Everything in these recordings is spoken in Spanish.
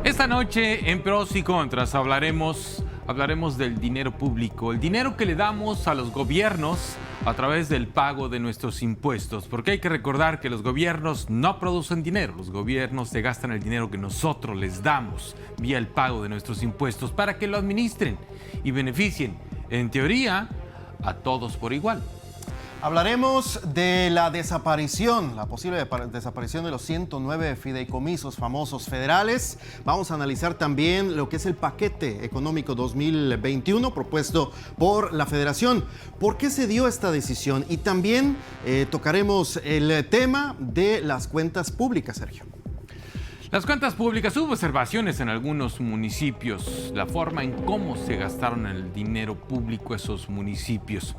Esta noche en Pros y Contras hablaremos del dinero público, el dinero que le damos a los gobiernos a través del pago de nuestros impuestos, porque hay que recordar que los gobiernos no producen dinero, los gobiernos se gastan el dinero que nosotros les damos vía el pago de nuestros impuestos para que lo administren y beneficien, en teoría, a todos por igual. Hablaremos de la desaparición, la posible desaparición de los 109 fideicomisos famosos federales. Vamos a analizar también lo que es el paquete económico 2021 propuesto por la Federación. ¿Por qué se dio esta decisión? Y también tocaremos el tema de las cuentas públicas, Sergio. Las cuentas públicas, hubo observaciones en algunos municipios, la forma en cómo se gastaron el dinero público esos municipios.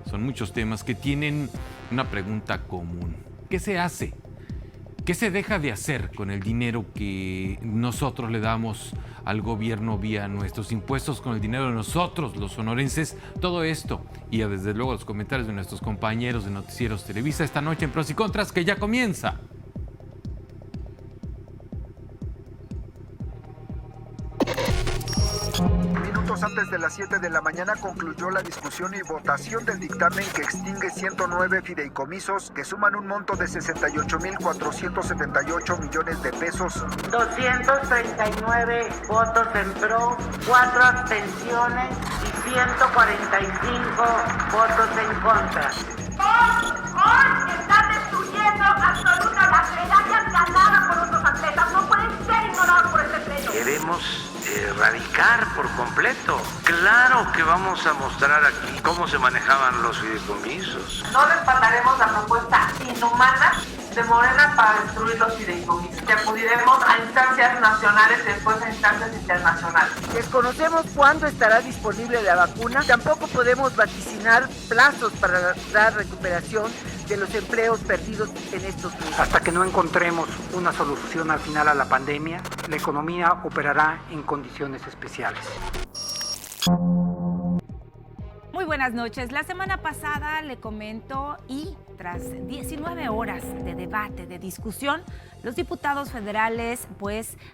Son muchos temas que tienen una pregunta común. ¿Qué se hace? ¿Qué se deja de hacer con el dinero que nosotros le damos al gobierno vía nuestros impuestos, con el dinero de nosotros, los sonorenses? Todo esto y desde luego los comentarios de nuestros compañeros de Noticieros Televisa esta noche en Pros y Contras, que ya comienza. Antes de las 7 de la mañana concluyó la discusión y votación del dictamen que extingue 109 fideicomisos que suman un monto de 68,478 millones de pesos. 239 votos en pro, 4 abstenciones y 145 votos en contra. Hoy están destruyendo absoluta la medalla ganada por nuestros atletas. No pueden ser ignorados por este pleno. Debemos erradicar por completo. Claro que vamos a mostrar aquí cómo se manejaban los fideicomisos. No respaldaremos la propuesta inhumana de Morena para destruir los fideicomisos. Que acudiremos a instancias nacionales y después a instancias internacionales. Desconocemos cuándo estará disponible la vacuna. Tampoco podemos vaticinar plazos para la recuperación de los empleos perdidos en estos meses. Hasta que no encontremos una solución al final a la pandemia, la economía operará en condiciones especiales. Muy buenas noches. La semana pasada le comento y tras 19 horas de debate, de discusión, los diputados federales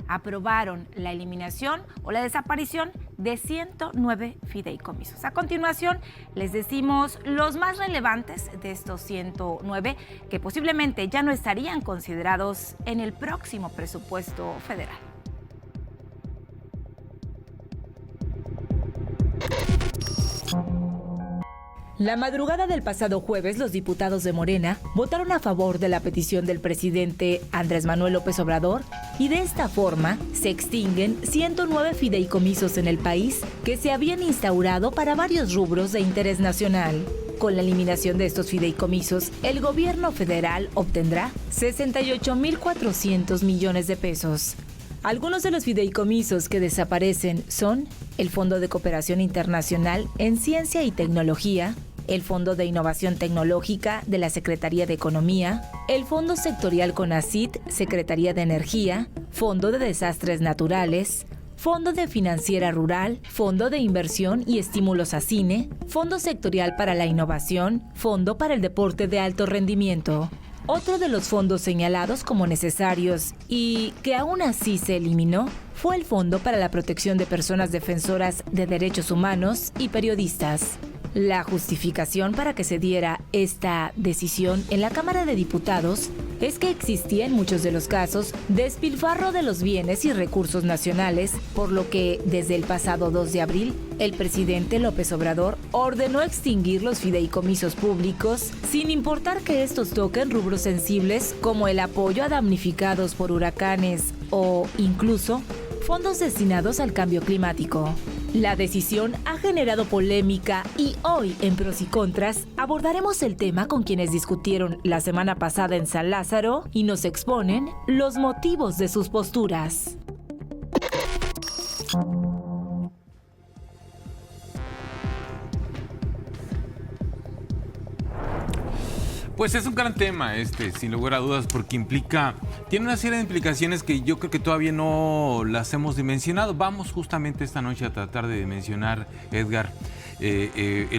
aprobaron la eliminación o la desaparición de 109 fideicomisos. A continuación les decimos los más relevantes de estos 109 que posiblemente ya no estarían considerados en el próximo presupuesto federal. La madrugada del pasado jueves, los diputados de Morena votaron a favor de la petición del presidente Andrés Manuel López Obrador y de esta forma se extinguen 109 fideicomisos en el país que se habían instaurado para varios rubros de interés nacional. Con la eliminación de estos fideicomisos, el gobierno federal obtendrá 68,400 millones de pesos. Algunos de los fideicomisos que desaparecen son el Fondo de Cooperación Internacional en Ciencia y Tecnología, el Fondo de Innovación Tecnológica de la Secretaría de Economía, el Fondo Sectorial CONACYT, Secretaría de Energía, Fondo de Desastres Naturales, Fondo de Financiera Rural, Fondo de Inversión y Estímulos a Cine, Fondo Sectorial para la Innovación, Fondo para el Deporte de Alto Rendimiento. Otro de los fondos señalados como necesarios y que aún así se eliminó fue el Fondo para la Protección de Personas Defensoras de Derechos Humanos y Periodistas. La justificación para que se diera esta decisión en la Cámara de Diputados es que existía en muchos de los casos despilfarro de los bienes y recursos nacionales, por lo que desde el pasado 2 de abril, el presidente López Obrador ordenó extinguir los fideicomisos públicos, sin importar que estos toquen rubros sensibles como el apoyo a damnificados por huracanes o incluso fondos destinados al cambio climático. La decisión ha generado polémica y hoy en Pros y Contras abordaremos el tema con quienes discutieron la semana pasada en San Lázaro y nos exponen los motivos de sus posturas. Pues es un gran tema sin lugar a dudas, porque tiene una serie de implicaciones que yo creo que todavía no las hemos dimensionado. Vamos justamente esta noche a tratar de dimensionar, Edgar,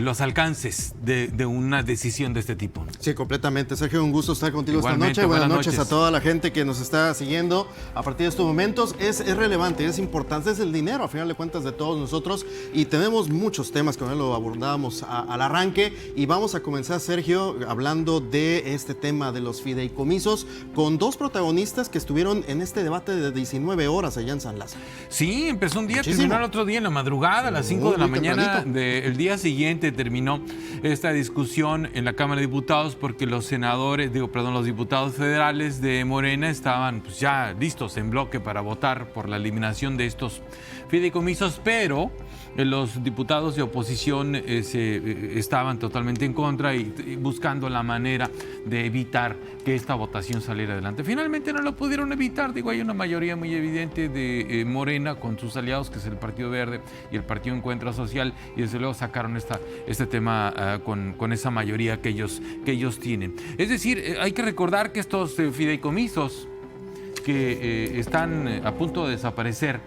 los alcances de una decisión de este tipo. Sí, completamente. Sergio, un gusto estar contigo Igualmente, esta noche. Buenas noches a noches toda la gente que nos está siguiendo a partir de estos momentos. Es relevante, es importante, es el dinero, a final de cuentas, de todos nosotros. Y tenemos muchos temas que hoy lo abordábamos al arranque. Y vamos a comenzar, Sergio, hablando de este tema de los fideicomisos, con dos protagonistas que estuvieron en este debate de 19 horas allá en San Lázaro. Sí, empezó un día, Muchísimo. terminó el otro día en la madrugada, a las 5 de la mañana tempranito. del día siguiente terminó esta discusión en la Cámara de Diputados porque los diputados federales de Morena estaban pues, ya listos en bloque para votar por la eliminación de estos fideicomisos, pero los diputados de oposición estaban totalmente en contra y buscando la manera de evitar que esta votación saliera adelante. Finalmente no lo pudieron evitar. Digo, hay una mayoría muy evidente de Morena con sus aliados, que es el Partido Verde y el Partido Encuentro Social, y desde luego sacaron este tema con esa mayoría que ellos tienen. Es decir, hay que recordar que estos fideicomisos que están a punto de desaparecer,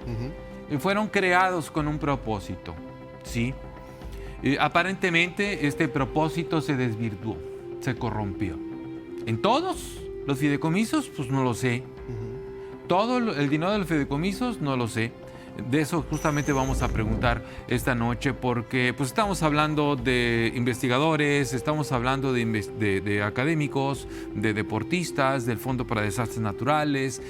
fueron creados con un propósito, ¿sí? Aparentemente este propósito se desvirtuó, se corrompió. ¿En todos los fideicomisos? Pues no lo sé. ¿Todo el dinero de los fideicomisos? No lo sé. De eso justamente vamos a preguntar esta noche porque pues estamos hablando de investigadores, estamos hablando de académicos, de deportistas, del Fondo para Desastres Naturales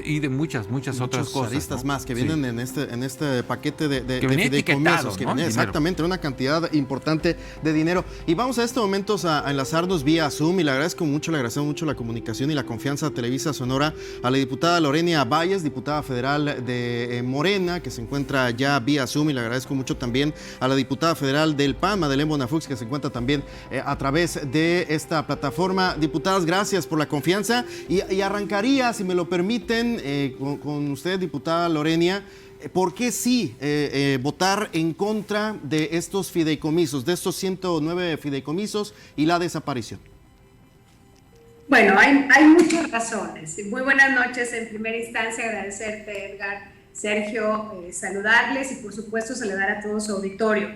y de muchas otras cosas. Aristas, ¿no? Más que vienen en este paquete de fideicomisos, que ¿no? viene exactamente una cantidad importante de dinero. Y vamos a estos momentos a enlazarnos vía Zoom y le agradecemos mucho la comunicación y la confianza a Televisa Sonora, a la diputada Lorena Valles, diputada federal de Morena, que se encuentra ya vía Zoom, y le agradezco mucho también a la diputada federal del PAN, Madeleine Bonafux, que se encuentra también a través de esta plataforma. Diputadas, gracias por la confianza y arrancaría, si me lo permiten, con usted, diputada Lorena. ¿Por qué sí votar en contra de estos fideicomisos, de estos 109 fideicomisos y la desaparición? Bueno, hay muchas razones. Muy buenas noches. En primera instancia, agradecerte, Edgar, Sergio, saludarles y por supuesto saludar a todo su auditorio.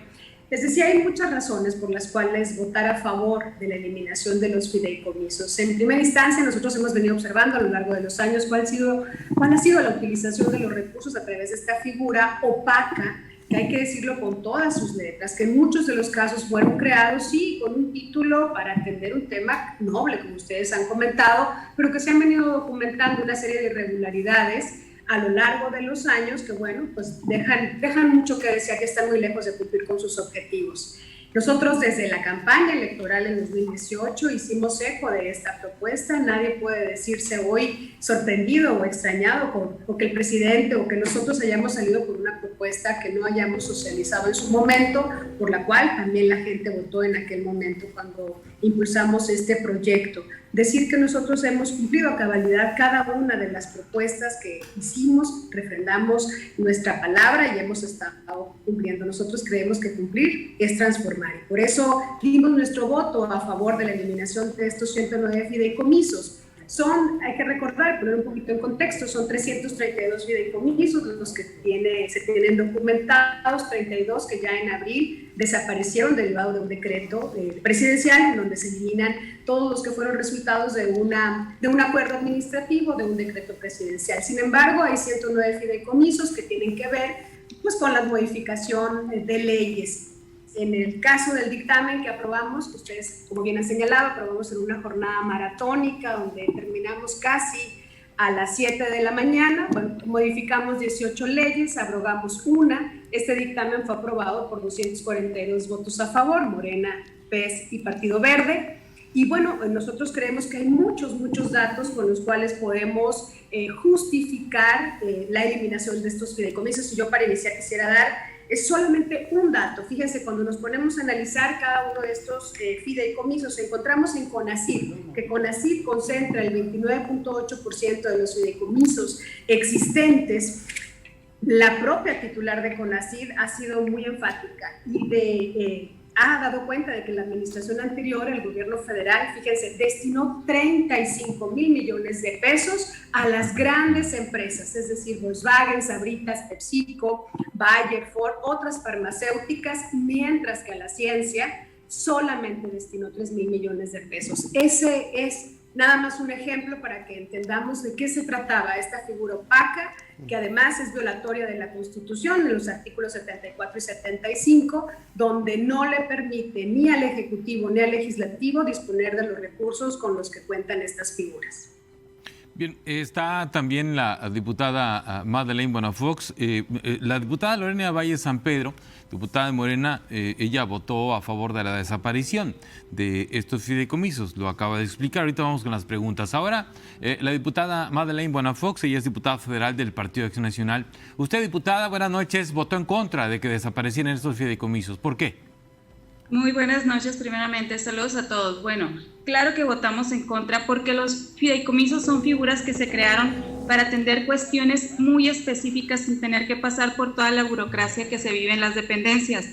Les decía, hay muchas razones por las cuales votar a favor de la eliminación de los fideicomisos. En primera instancia, nosotros hemos venido observando a lo largo de los años cuál ha sido la utilización de los recursos a través de esta figura opaca, que hay que decirlo con todas sus letras, que en muchos de los casos fueron creados, sí, con un título para atender un tema noble, como ustedes han comentado, pero que se han venido documentando una serie de irregularidades a lo largo de los años que, bueno, pues dejan mucho que desear, que están muy lejos de cumplir con sus objetivos. Nosotros desde la campaña electoral en 2018 hicimos eco de esta propuesta. Nadie puede decirse hoy sorprendido o extrañado por que el presidente o que nosotros hayamos salido con una propuesta que no hayamos socializado en su momento, por la cual también la gente votó en aquel momento cuando impulsamos este proyecto. Decir que nosotros hemos cumplido a cabalidad cada una de las propuestas que hicimos, refrendamos nuestra palabra y hemos estado cumpliendo. Nosotros creemos que cumplir es transformar. Y por eso dimos nuestro voto a favor de la eliminación de estos 109 fideicomisos. Hay que recordar, poner un poquito en contexto, son 332 fideicomisos los que se tienen documentados, 32 que ya en abril desaparecieron derivado de un decreto presidencial en donde se eliminan todos los que fueron resultados de un acuerdo administrativo, de un decreto presidencial. Sin embargo, hay 109 fideicomisos que tienen que ver pues, con la modificación de leyes. En el caso del dictamen que aprobamos, ustedes, como bien han señalado, aprobamos en una jornada maratónica donde terminamos casi a las 7 de la mañana. Bueno, modificamos 18 leyes, abrogamos una. Este dictamen fue aprobado por 242 votos a favor, Morena, PES y Partido Verde. Y bueno, nosotros creemos que hay muchos datos con los cuales podemos justificar la eliminación de estos fideicomisos. Y yo para iniciar quisiera dar es solamente un dato. Fíjense, cuando nos ponemos a analizar cada uno de estos fideicomisos, encontramos en CONACYT, que CONACYT concentra el 29.8% de los fideicomisos existentes. La propia titular de CONACYT ha sido muy enfática y ha dado cuenta de que la administración anterior, el gobierno federal, fíjense, destinó 35 mil millones de pesos a las grandes empresas, es decir, Volkswagen, Sabritas, PepsiCo, Bayer, Ford, otras farmacéuticas, mientras que a la ciencia solamente destinó 3 mil millones de pesos. Ese es nada más un ejemplo para que entendamos de qué se trataba esta figura opaca, que además es violatoria de la Constitución, en los artículos 74 y 75, donde no le permite ni al Ejecutivo ni al Legislativo disponer de los recursos con los que cuentan estas figuras. Bien, está también la diputada Madeleine Bonafoux. La diputada Lorena Valle San Pedro, diputada de Morena, ella votó a favor de la desaparición de estos fideicomisos, lo acaba de explicar. Ahorita vamos con las preguntas. Ahora, la diputada Madeleine Bonafoux, ella es diputada federal del Partido de Acción Nacional. Usted, diputada, buenas noches, votó en contra de que desaparecieran estos fideicomisos. ¿Por qué? Muy buenas noches, primeramente, saludos a todos. Bueno, claro que votamos en contra porque los fideicomisos son figuras que se crearon para atender cuestiones muy específicas sin tener que pasar por toda la burocracia que se vive en las dependencias.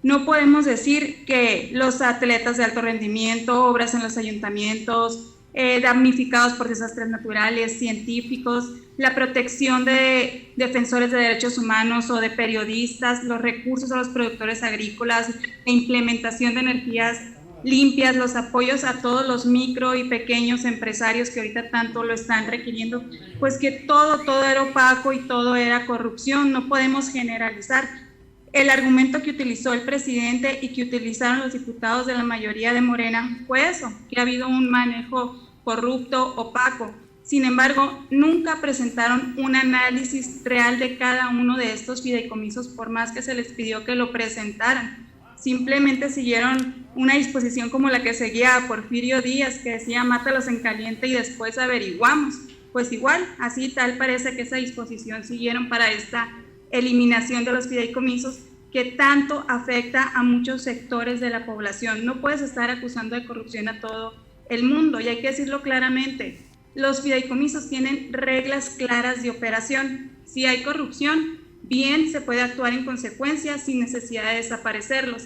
No podemos decir que los atletas de alto rendimiento, obras en los ayuntamientos, damnificados por desastres naturales, científicos, la protección de defensores de derechos humanos o de periodistas, los recursos a los productores agrícolas, la implementación de energías limpias, los apoyos a todos los micro y pequeños empresarios que ahorita tanto lo están requiriendo, pues que todo era opaco y todo era corrupción. No podemos generalizar. El argumento que utilizó el presidente y que utilizaron los diputados de la mayoría de Morena fue eso, que ha habido un manejo corrupto, opaco. Sin embargo, nunca presentaron un análisis real de cada uno de estos fideicomisos, por más que se les pidió que lo presentaran. Simplemente siguieron una disposición como la que seguía Porfirio Díaz, que decía mátalos en caliente y después averiguamos. Pues igual, así tal parece que esa disposición siguieron para esta eliminación de los fideicomisos que tanto afecta a muchos sectores de la población. No puedes estar acusando de corrupción a todo el mundo, y hay que decirlo claramente. Los fideicomisos tienen reglas claras de operación. Si hay corrupción, bien se puede actuar en consecuencia sin necesidad de desaparecerlos.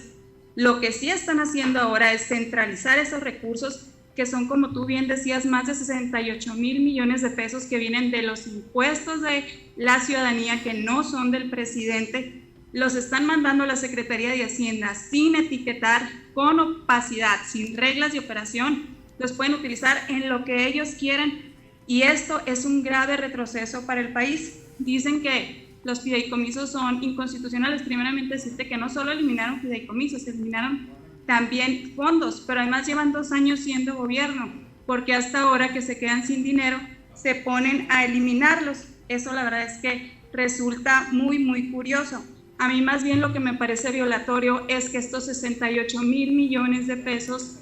Lo que sí están haciendo ahora es centralizar esos recursos, que son, como tú bien decías, más de 68 mil millones de pesos que vienen de los impuestos de la ciudadanía, que no son del presidente. Los están mandando a la Secretaría de Hacienda sin etiquetar, con opacidad, sin reglas de operación. Los pueden utilizar en lo que ellos quieran, y esto es un grave retroceso para el país. Dicen que los fideicomisos son inconstitucionales. Primeramente decirte que no solo eliminaron fideicomisos, eliminaron también fondos, pero además llevan 2 años siendo gobierno, porque hasta ahora que se quedan sin dinero se ponen a eliminarlos. Eso la verdad es que resulta muy curioso. A mí más bien lo que me parece violatorio es que estos 68 mil millones de pesos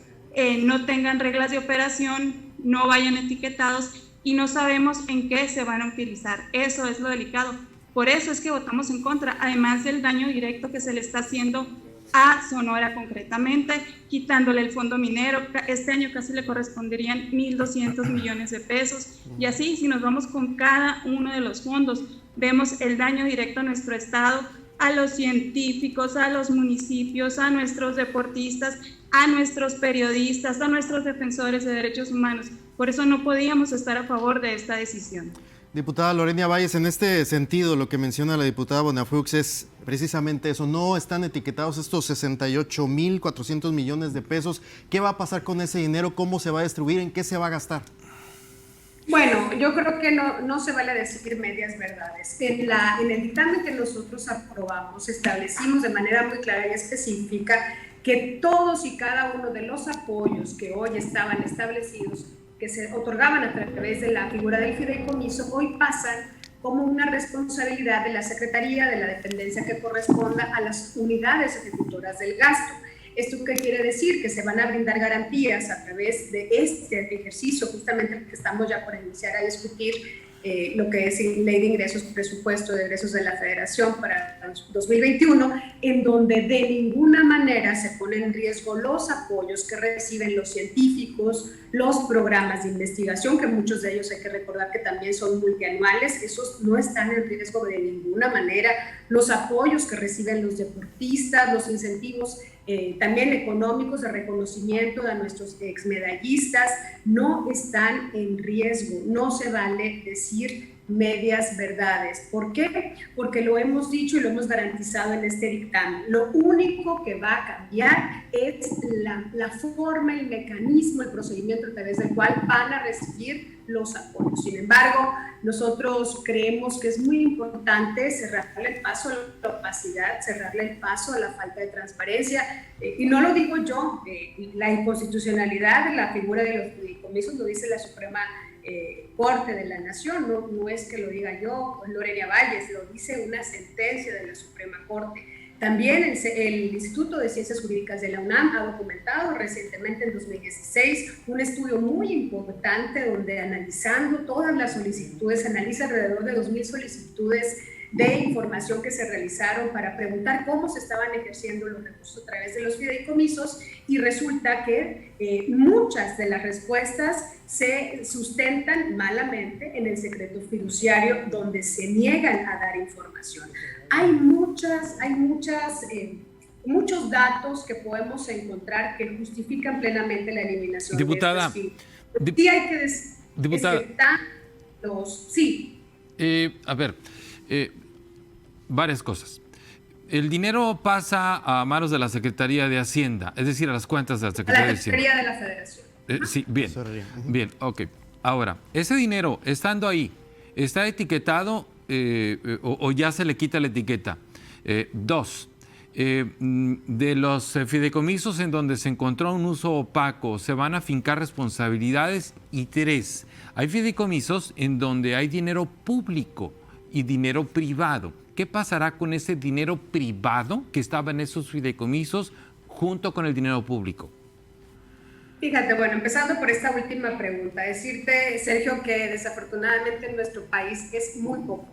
no tengan reglas de operación, no vayan etiquetados y no sabemos en qué se van a utilizar. Eso es lo delicado. Por eso es que votamos en contra, además del daño directo que se le está haciendo a Sonora concretamente, quitándole el fondo minero. Este año casi le corresponderían 1.200 millones de pesos, y así si nos vamos con cada uno de los fondos, vemos el daño directo a nuestro estado, a los científicos, a los municipios, a nuestros deportistas, a nuestros periodistas, a nuestros defensores de derechos humanos. Por eso no podíamos estar a favor de esta decisión. Diputada Lorena Valles, en este sentido, lo que menciona la diputada Bonafoux es precisamente eso. No están etiquetados estos 68.400 millones de pesos. ¿Qué va a pasar con ese dinero? ¿Cómo se va a distribuir? ¿En qué se va a gastar? Bueno, yo creo que no se vale decir medias verdades. En el dictamen que nosotros aprobamos, establecimos de manera muy clara y específica que todos y cada uno de los apoyos que hoy estaban establecidos, que se otorgaban a través de la figura del fideicomiso, hoy pasan como una responsabilidad de la Secretaría, de la dependencia que corresponda a las unidades ejecutoras del gasto. ¿Esto qué quiere decir? Que se van a brindar garantías a través de este ejercicio, justamente que estamos ya por iniciar a discutir lo que es Ley de Ingresos, Presupuesto de Egresos de la Federación para 2021, en donde de ninguna manera se ponen en riesgo los apoyos que reciben los científicos, los programas de investigación, que muchos de ellos hay que recordar que también son multianuales, esos no están en riesgo de ninguna manera, los apoyos que reciben los deportistas, los incentivos también económicos, de reconocimiento a nuestros exmedallistas, no están en riesgo. No se vale decir medias verdades. ¿Por qué? Porque lo hemos dicho y lo hemos garantizado en este dictamen. Lo único que va a cambiar es la forma, el mecanismo, el procedimiento a través del cual van a recibir los apoyos. Sin embargo, nosotros creemos que es muy importante cerrarle el paso a la opacidad, cerrarle el paso a la falta de transparencia, y no lo digo yo, la inconstitucionalidad de la figura de los fideicomisos lo dice la Suprema Corte de la Nación, no es que lo diga yo, Lorena Valles, lo dice una sentencia de la Suprema Corte. También el Instituto de Ciencias Jurídicas de la UNAM ha documentado recientemente en 2016 un estudio muy importante donde, analizando todas las solicitudes, analiza alrededor de 2,000 solicitudes de información que se realizaron para preguntar cómo se estaban ejerciendo los recursos a través de los fideicomisos, y resulta que muchas de las respuestas se sustentan malamente en el secreto fiduciario, donde se niegan a dar información. Hay muchos datos que podemos encontrar que justifican plenamente la eliminación diputada, de estos fideicomisos. Sí hay que diputada, sí. A ver, varias cosas. El dinero pasa a manos de la Secretaría de Hacienda, es decir, a las cuentas de la Secretaría de Hacienda. La Secretaría de la Federación. Sí, bien, ok. Ahora, ese dinero, estando ahí, ¿está etiquetado o ya se le quita la etiqueta? 2, de los fideicomisos en donde se encontró un uso opaco, ¿se van a fincar responsabilidades? Y 3, hay fideicomisos en donde hay dinero público y dinero privado. ¿Qué pasará con ese dinero privado que estaba en esos fideicomisos junto con el dinero público? Fíjate, bueno, empezando por esta última pregunta, decirte, Sergio, que desafortunadamente en nuestro país es muy poco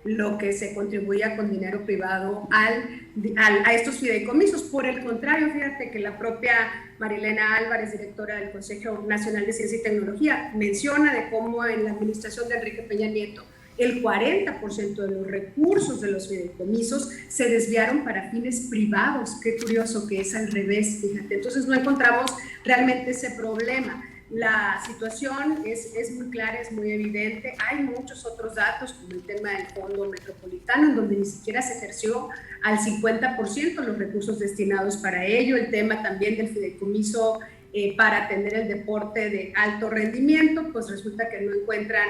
lo que se contribuye con dinero privado a estos fideicomisos. Por el contrario, fíjate que la propia Marilena Álvarez, directora del Consejo Nacional de Ciencia y Tecnología, menciona de cómo en la administración de Enrique Peña Nieto el 40% de los recursos de los fideicomisos se desviaron para fines privados. Qué curioso que es al revés, fíjate. Entonces no encontramos realmente ese problema. La situación es muy clara, es muy evidente. Hay muchos otros datos, como el tema del Fondo Metropolitano, en donde ni siquiera se ejerció al 50% los recursos destinados para ello. El tema también del fideicomiso para atender el deporte de alto rendimiento, pues resulta que no encuentran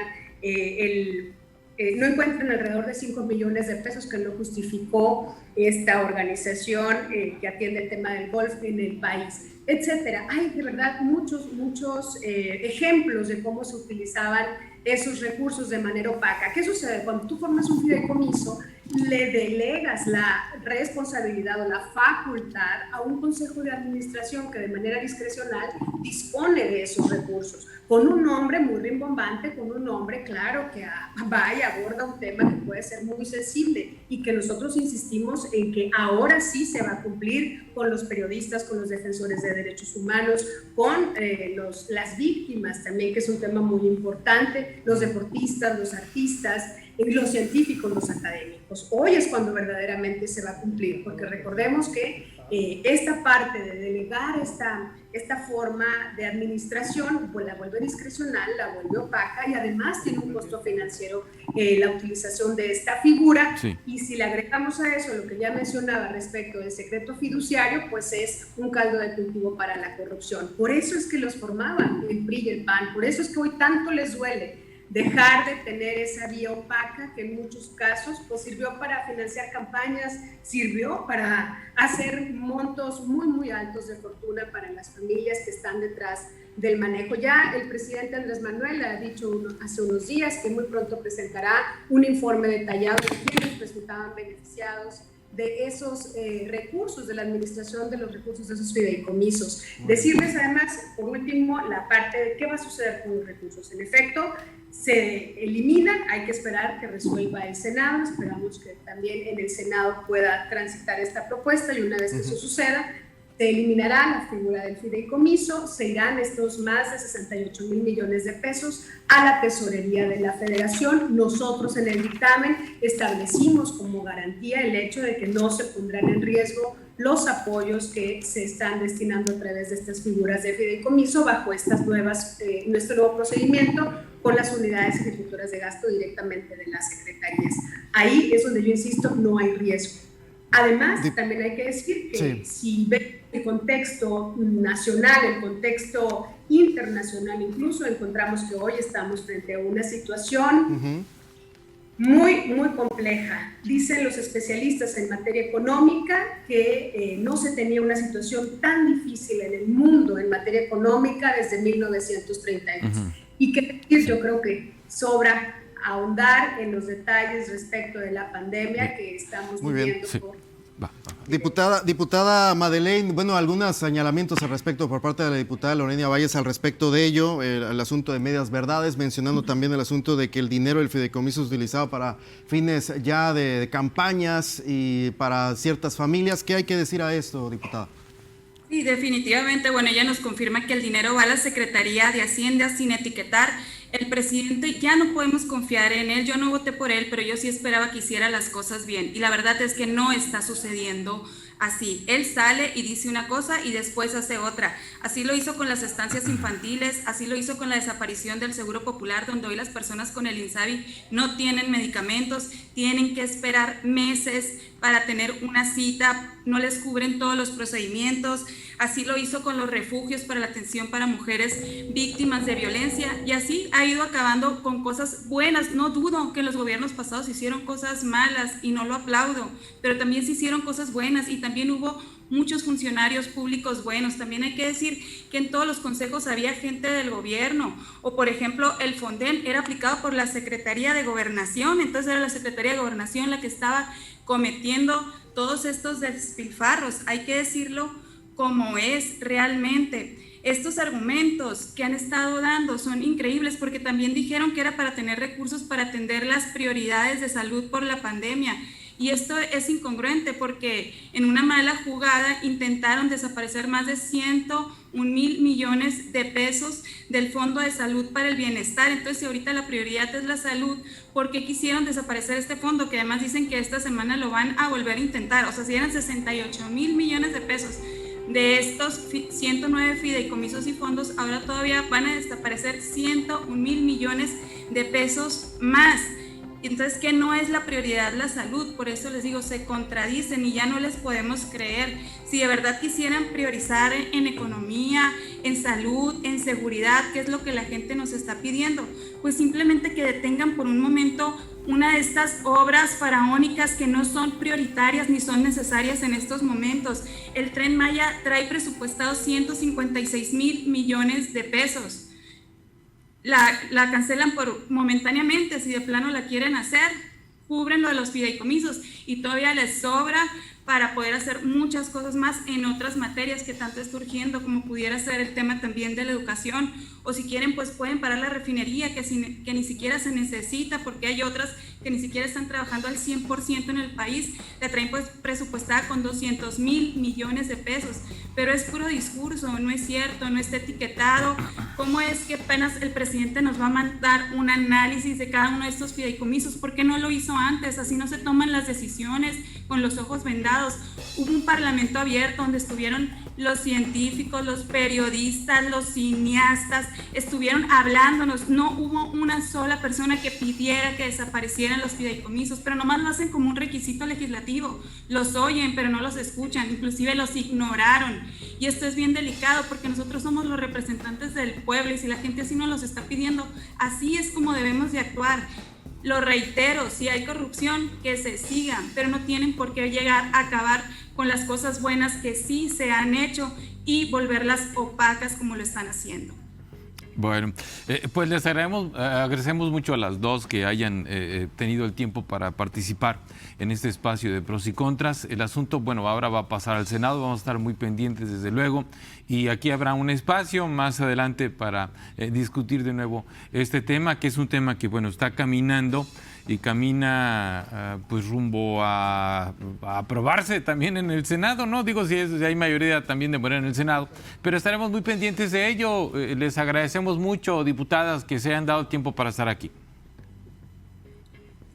alrededor de 5 millones de pesos, que no justificó esta organización que atiende el tema del golf en el país, etcétera. Hay de verdad muchos ejemplos de cómo se utilizaban esos recursos de manera opaca. ¿Qué sucede? Cuando tú formas un fideicomiso, le delegas la responsabilidad o la facultad a un consejo de administración que de manera discrecional dispone de esos recursos, con un nombre muy rimbombante, con un nombre claro que va y aborda un tema que puede ser muy sensible y que nosotros insistimos en que ahora sí se va a cumplir con los periodistas, con los defensores de derechos humanos, con las víctimas también, que es un tema muy importante, los deportistas, los artistas, los científicos, los académicos. Hoy es cuando verdaderamente se va a cumplir, porque recordemos que esta parte de delegar esta forma de administración, pues la vuelve discrecional, la vuelve opaca, y además tiene un costo financiero la utilización de esta figura. Sí. Y si le agregamos a eso lo que ya mencionaba respecto del secreto fiduciario, pues es un caldo de cultivo para la corrupción. Por eso es que los formaban el PRI y el PAN, por eso es que hoy tanto les duele dejar de tener esa vía opaca que en muchos casos pues sirvió para financiar campañas, sirvió para hacer montos muy muy altos de fortuna para las familias que están detrás del manejo. Ya el presidente Andrés Manuel ha dicho hace unos días que muy pronto presentará un informe detallado de quienes resultaban beneficiados de esos recursos, de la administración de los recursos de esos fideicomisos. Decirles además, por último, la parte de qué va a suceder con los recursos. En efecto, se eliminan, hay que esperar que resuelva el Senado, esperamos que también en el Senado pueda transitar esta propuesta, y una vez que eso suceda, Se eliminará la figura del fideicomiso, se irán estos más de 68,000 millones de pesos a la tesorería de la Federación. Nosotros en el dictamen establecimos como garantía el hecho de que no se pondrán en riesgo los apoyos que se están destinando a través de estas figuras de fideicomiso bajo estas nuestro nuevo procedimiento con las unidades ejecutoras de gasto directamente de las secretarías. Ahí es donde yo insisto, no hay riesgo. Además, también hay que decir que si ven el contexto nacional, el contexto internacional, incluso encontramos que hoy estamos frente a una situación muy compleja. Dicen los especialistas en materia económica que no se tenía una situación tan difícil en el mundo en materia económica desde 1932. Y que yo creo que sobra ahondar en los detalles respecto de la pandemia que estamos viviendo. Diputada Madeleine, bueno, algunos señalamientos al respecto por parte de la diputada Lorena Valles al respecto de ello, el asunto de medias verdades, mencionando también el asunto de que el dinero del fideicomiso es utilizado para fines ya de campañas y para ciertas familias. ¿Qué hay que decir a esto, diputada? Sí, definitivamente, bueno, ella nos confirma que el dinero va a la Secretaría de Hacienda sin etiquetar. El presidente, ya no podemos confiar en él, yo no voté por él, pero yo sí esperaba que hiciera las cosas bien. Y la verdad es que no está sucediendo así. Él sale y dice una cosa y después hace otra. Así lo hizo con las estancias infantiles, así lo hizo con la desaparición del Seguro Popular, donde hoy las personas con el INSABI no tienen medicamentos, tienen que esperar meses para tener una cita, no les cubren todos los procedimientos. Así lo hizo con los refugios para la atención para mujeres víctimas de violencia, y así ha ido acabando con cosas buenas. No dudo que los gobiernos pasados hicieron cosas malas y no lo aplaudo, pero también se hicieron cosas buenas y también hubo muchos funcionarios públicos buenos. También hay que decir que en todos los consejos había gente del gobierno, o por ejemplo el Fonden era aplicado por la Secretaría de Gobernación, entonces era la Secretaría de Gobernación la que estaba cometiendo todos estos despilfarros. Hay que decirlo como es realmente. Estos argumentos que han estado dando son increíbles, porque también dijeron que era para tener recursos para atender las prioridades de salud por la pandemia. Y esto es incongruente porque en una mala jugada intentaron desaparecer más de 101,000 millones de pesos del Fondo de Salud para el Bienestar. Entonces, si ahorita la prioridad es la salud, ¿por qué quisieron desaparecer este fondo? Que además dicen que esta semana lo van a volver a intentar. O sea, si eran 68,000 millones de pesos de estos 109 fideicomisos y fondos, ahora todavía van a desaparecer 101,000 millones de pesos más. Entonces, ¿qué no es la prioridad? La salud. Por eso les digo, se contradicen y ya no les podemos creer. Si de verdad quisieran priorizar en economía, en salud, en seguridad, que es lo que la gente nos está pidiendo, pues simplemente que detengan por un momento una de estas obras faraónicas que no son prioritarias ni son necesarias en estos momentos. El Tren Maya trae presupuestados 156,000 millones de pesos. La cancelan momentáneamente, si de plano la quieren hacer, cubren lo de los fideicomisos y todavía les sobra para poder hacer muchas cosas más en otras materias que tanto está urgiendo, como pudiera ser el tema también de la educación, o si quieren pues pueden parar la refinería que ni siquiera se necesita, porque hay otras que ni siquiera están trabajando al 100% en el país, la traen pues presupuestada con 200,000 millones de pesos, pero es puro discurso, no es cierto, no está etiquetado. ¿Cómo es que apenas el presidente nos va a mandar un análisis de cada uno de estos fideicomisos? ¿Por qué no lo hizo antes? Así no se toman las decisiones con los ojos vendados. Hubo un parlamento abierto donde estuvieron los científicos, los periodistas, los cineastas, estuvieron hablándonos. No hubo una sola persona que pidiera que desaparecieran los fideicomisos, pero nomás lo hacen como un requisito legislativo. Los oyen, pero no los escuchan, inclusive los ignoraron. Y esto es bien delicado porque nosotros somos los representantes del pueblo y si la gente así nos los está pidiendo, así es como debemos de actuar. Lo reitero, si hay corrupción, que se siga, pero no tienen por qué llegar a acabar con las cosas buenas que sí se han hecho y volverlas opacas como lo están haciendo. Bueno, pues les agradecemos mucho a las dos que hayan tenido el tiempo para participar en este espacio de pros y contras. El asunto, bueno, ahora va a pasar al Senado, vamos a estar muy pendientes desde luego, y aquí habrá un espacio más adelante para discutir de nuevo este tema, que es un tema que, bueno, está caminando y camina pues rumbo a aprobarse también en el Senado, ¿no? Digo, si hay mayoría también de Morena en el Senado, pero estaremos muy pendientes de ello. Les agradecemos mucho, diputadas, que se hayan dado tiempo para estar aquí.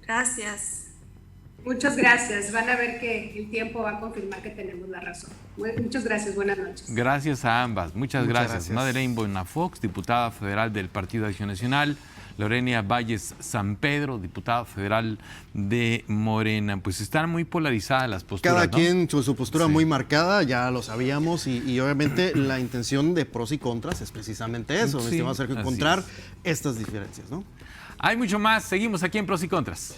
Gracias. Muchas gracias. Van a ver que el tiempo va a confirmar que tenemos la razón. Muchas gracias. Buenas noches. Gracias a ambas. Muchas gracias. Madeleine Bonafox, diputada federal del Partido Acción Nacional. Lorena Valles San Pedro, diputada federal de Morena. Pues están muy polarizadas las posturas, cada ¿no? quien con su postura muy marcada, ya lo sabíamos, y obviamente la intención de pros y contras es precisamente eso, Sí, estimado Sergio, encontrar estas diferencias, ¿no? Hay mucho más, seguimos aquí en Pros y Contras.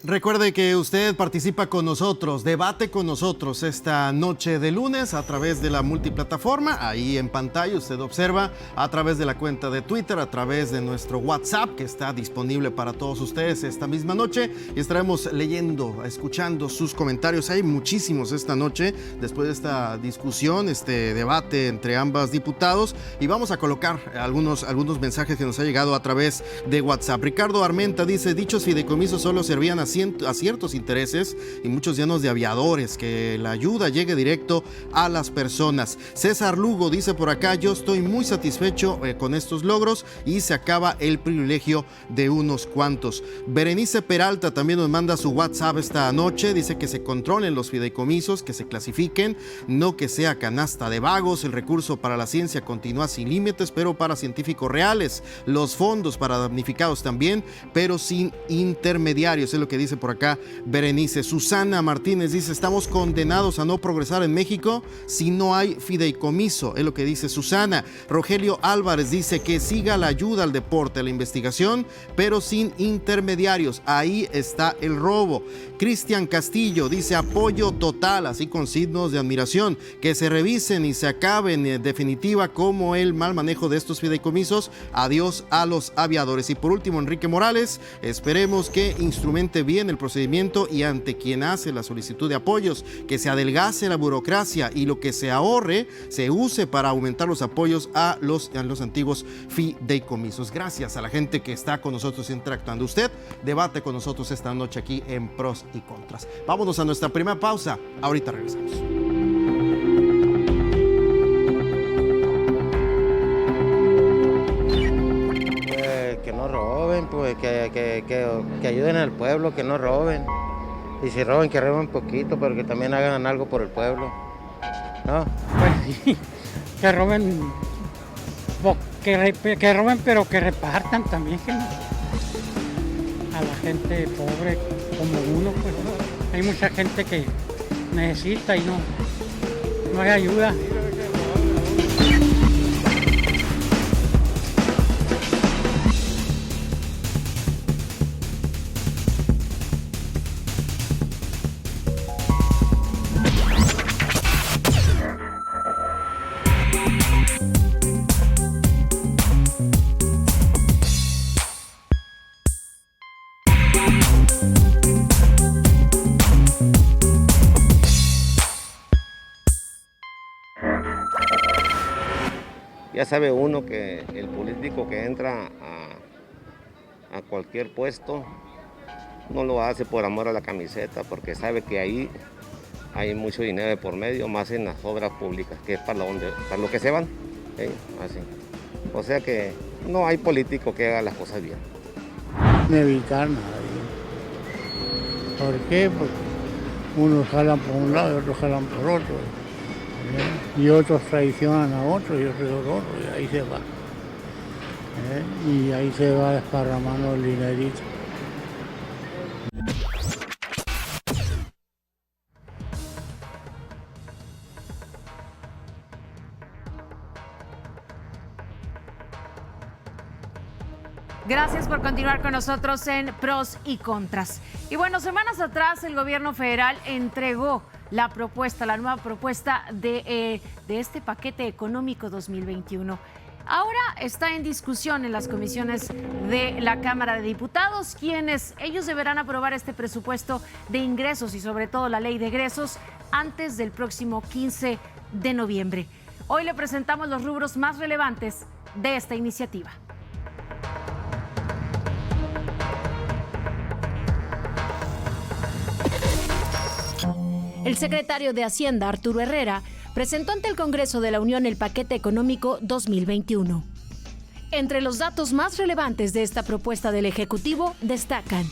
Recuerde que usted participa con nosotros, debate con nosotros esta noche de lunes a través de la multiplataforma. Ahí en pantalla usted observa a través de la cuenta de Twitter, a través de nuestro WhatsApp, que está disponible para todos ustedes esta misma noche. Y estaremos leyendo, escuchando sus comentarios. Hay muchísimos esta noche, después de esta discusión, este debate entre ambas diputados. Y vamos a colocar algunos mensajes que nos ha llegado a través de WhatsApp. Ricardo Armenta dice: dichos fideicomisos solo servían a ciertos intereses y muchos llenos de aviadores, que la ayuda llegue directo a las personas. César Lugo dice por acá: yo estoy muy satisfecho con estos logros y se acaba el privilegio de unos cuantos. Berenice Peralta también nos manda su WhatsApp esta noche, dice que se controlen los fideicomisos, que se clasifiquen, no que sea canasta de vagos. El recurso para la ciencia continúa sin límites, pero para científicos reales. Los fondos para damnificados también, pero sin intermediarios, es lo que dice por acá Berenice. Susana Martínez dice: estamos condenados a no progresar en México si no hay fideicomiso, es lo que dice Susana. Rogelio Álvarez dice que siga la ayuda al deporte, a la investigación, pero sin intermediarios, ahí está el robo. Cristian Castillo dice: apoyo total, así con signos de admiración, que se revisen y se acaben en definitiva como el mal manejo de estos fideicomisos. Adiós a los aviadores. Y por último, Enrique Morales: esperemos que instrumente bien el procedimiento y ante quien hace la solicitud de apoyos, que se adelgace la burocracia y lo que se ahorre se use para aumentar los apoyos a los antiguos fideicomisos. Gracias a la gente que está con nosotros interactuando. Usted debate con nosotros esta noche aquí en Pros y Contras. Vámonos a nuestra primera pausa. Ahorita regresamos. Que no roben, pues que ayuden al pueblo, que no roben. Y si roben, que roben poquito, pero que también hagan algo por el pueblo, ¿no? Pues sí, que roben, que roben, pero que repartan también, que no. A la gente pobre como uno, pues hay mucha gente que necesita y no hay ayuda. Ya sabe uno que el político que entra a cualquier puesto no lo hace por amor a la camiseta, porque sabe que ahí hay mucho dinero de por medio, más en las obras públicas, que es para lo que se van, ¿sí? Así. O sea que no hay político que haga las cosas bien. No evitar nada. ¿Por qué? Porque unos jalan por un lado y otros jalan por otro. Y otros traicionan a otros y otros a otros, y ahí se va. Y ahí se va desparramando el dinerito. Gracias por continuar con nosotros en Pros y Contras. Y bueno, semanas atrás el gobierno federal entregó la nueva propuesta de este paquete económico 2021. Ahora está en discusión en las comisiones de la Cámara de Diputados, ellos deberán aprobar este presupuesto de ingresos y sobre todo la ley de egresos antes del próximo 15 de noviembre. Hoy le presentamos los rubros más relevantes de esta iniciativa. El secretario de Hacienda, Arturo Herrera, presentó ante el Congreso de la Unión el paquete económico 2021. Entre los datos más relevantes de esta propuesta del Ejecutivo destacan: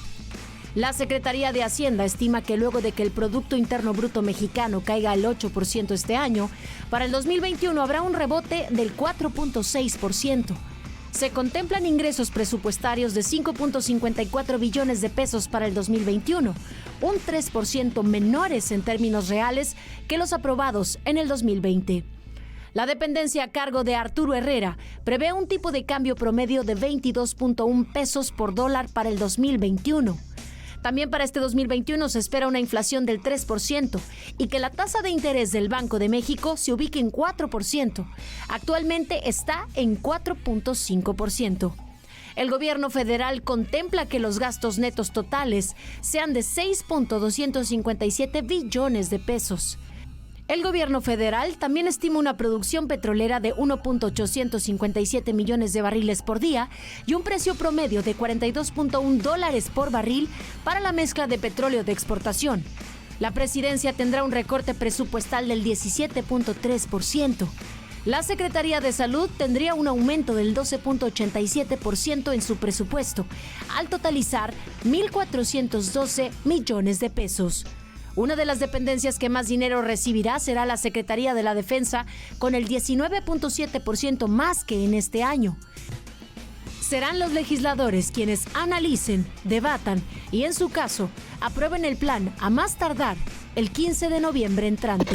la Secretaría de Hacienda estima que luego de que el Producto Interno Bruto mexicano caiga al 8% este año, para el 2021 habrá un rebote del 4.6%. Se contemplan ingresos presupuestarios de 5.54 billones de pesos para el 2021, un 3% menores en términos reales que los aprobados en el 2020. La dependencia a cargo de Arturo Herrera prevé un tipo de cambio promedio de 22.1 pesos por dólar para el 2021. También para este 2021 se espera una inflación del 3% y que la tasa de interés del Banco de México se ubique en 4%. Actualmente está en 4.5%. El gobierno federal contempla que los gastos netos totales sean de 6.257 billones de pesos. El gobierno federal también estima una producción petrolera de 1.857 millones de barriles por día y un precio promedio de $42.1 por barril para la mezcla de petróleo de exportación. La presidencia tendrá un recorte presupuestal del 17.3%. La Secretaría de Salud tendría un aumento del 12.87% en su presupuesto, al totalizar 1.412 millones de pesos. Una de las dependencias que más dinero recibirá será la Secretaría de la Defensa, con el 19.7% más que en este año. Serán los legisladores quienes analicen, debatan y, en su caso, aprueben el plan a más tardar el 15 de noviembre entrante.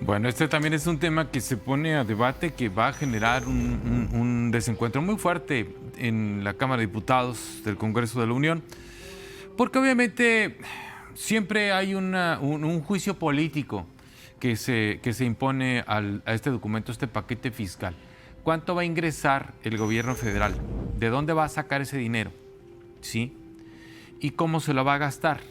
Bueno, este también es un tema que se pone a debate, que va a generar un desencuentro muy fuerte en la Cámara de Diputados del Congreso de la Unión, porque obviamente siempre hay un juicio político que se impone a este documento, este paquete fiscal. ¿Cuánto va a ingresar el gobierno federal? ¿De dónde va a sacar ese dinero? ¿Sí? ¿Y cómo se lo va a gastar?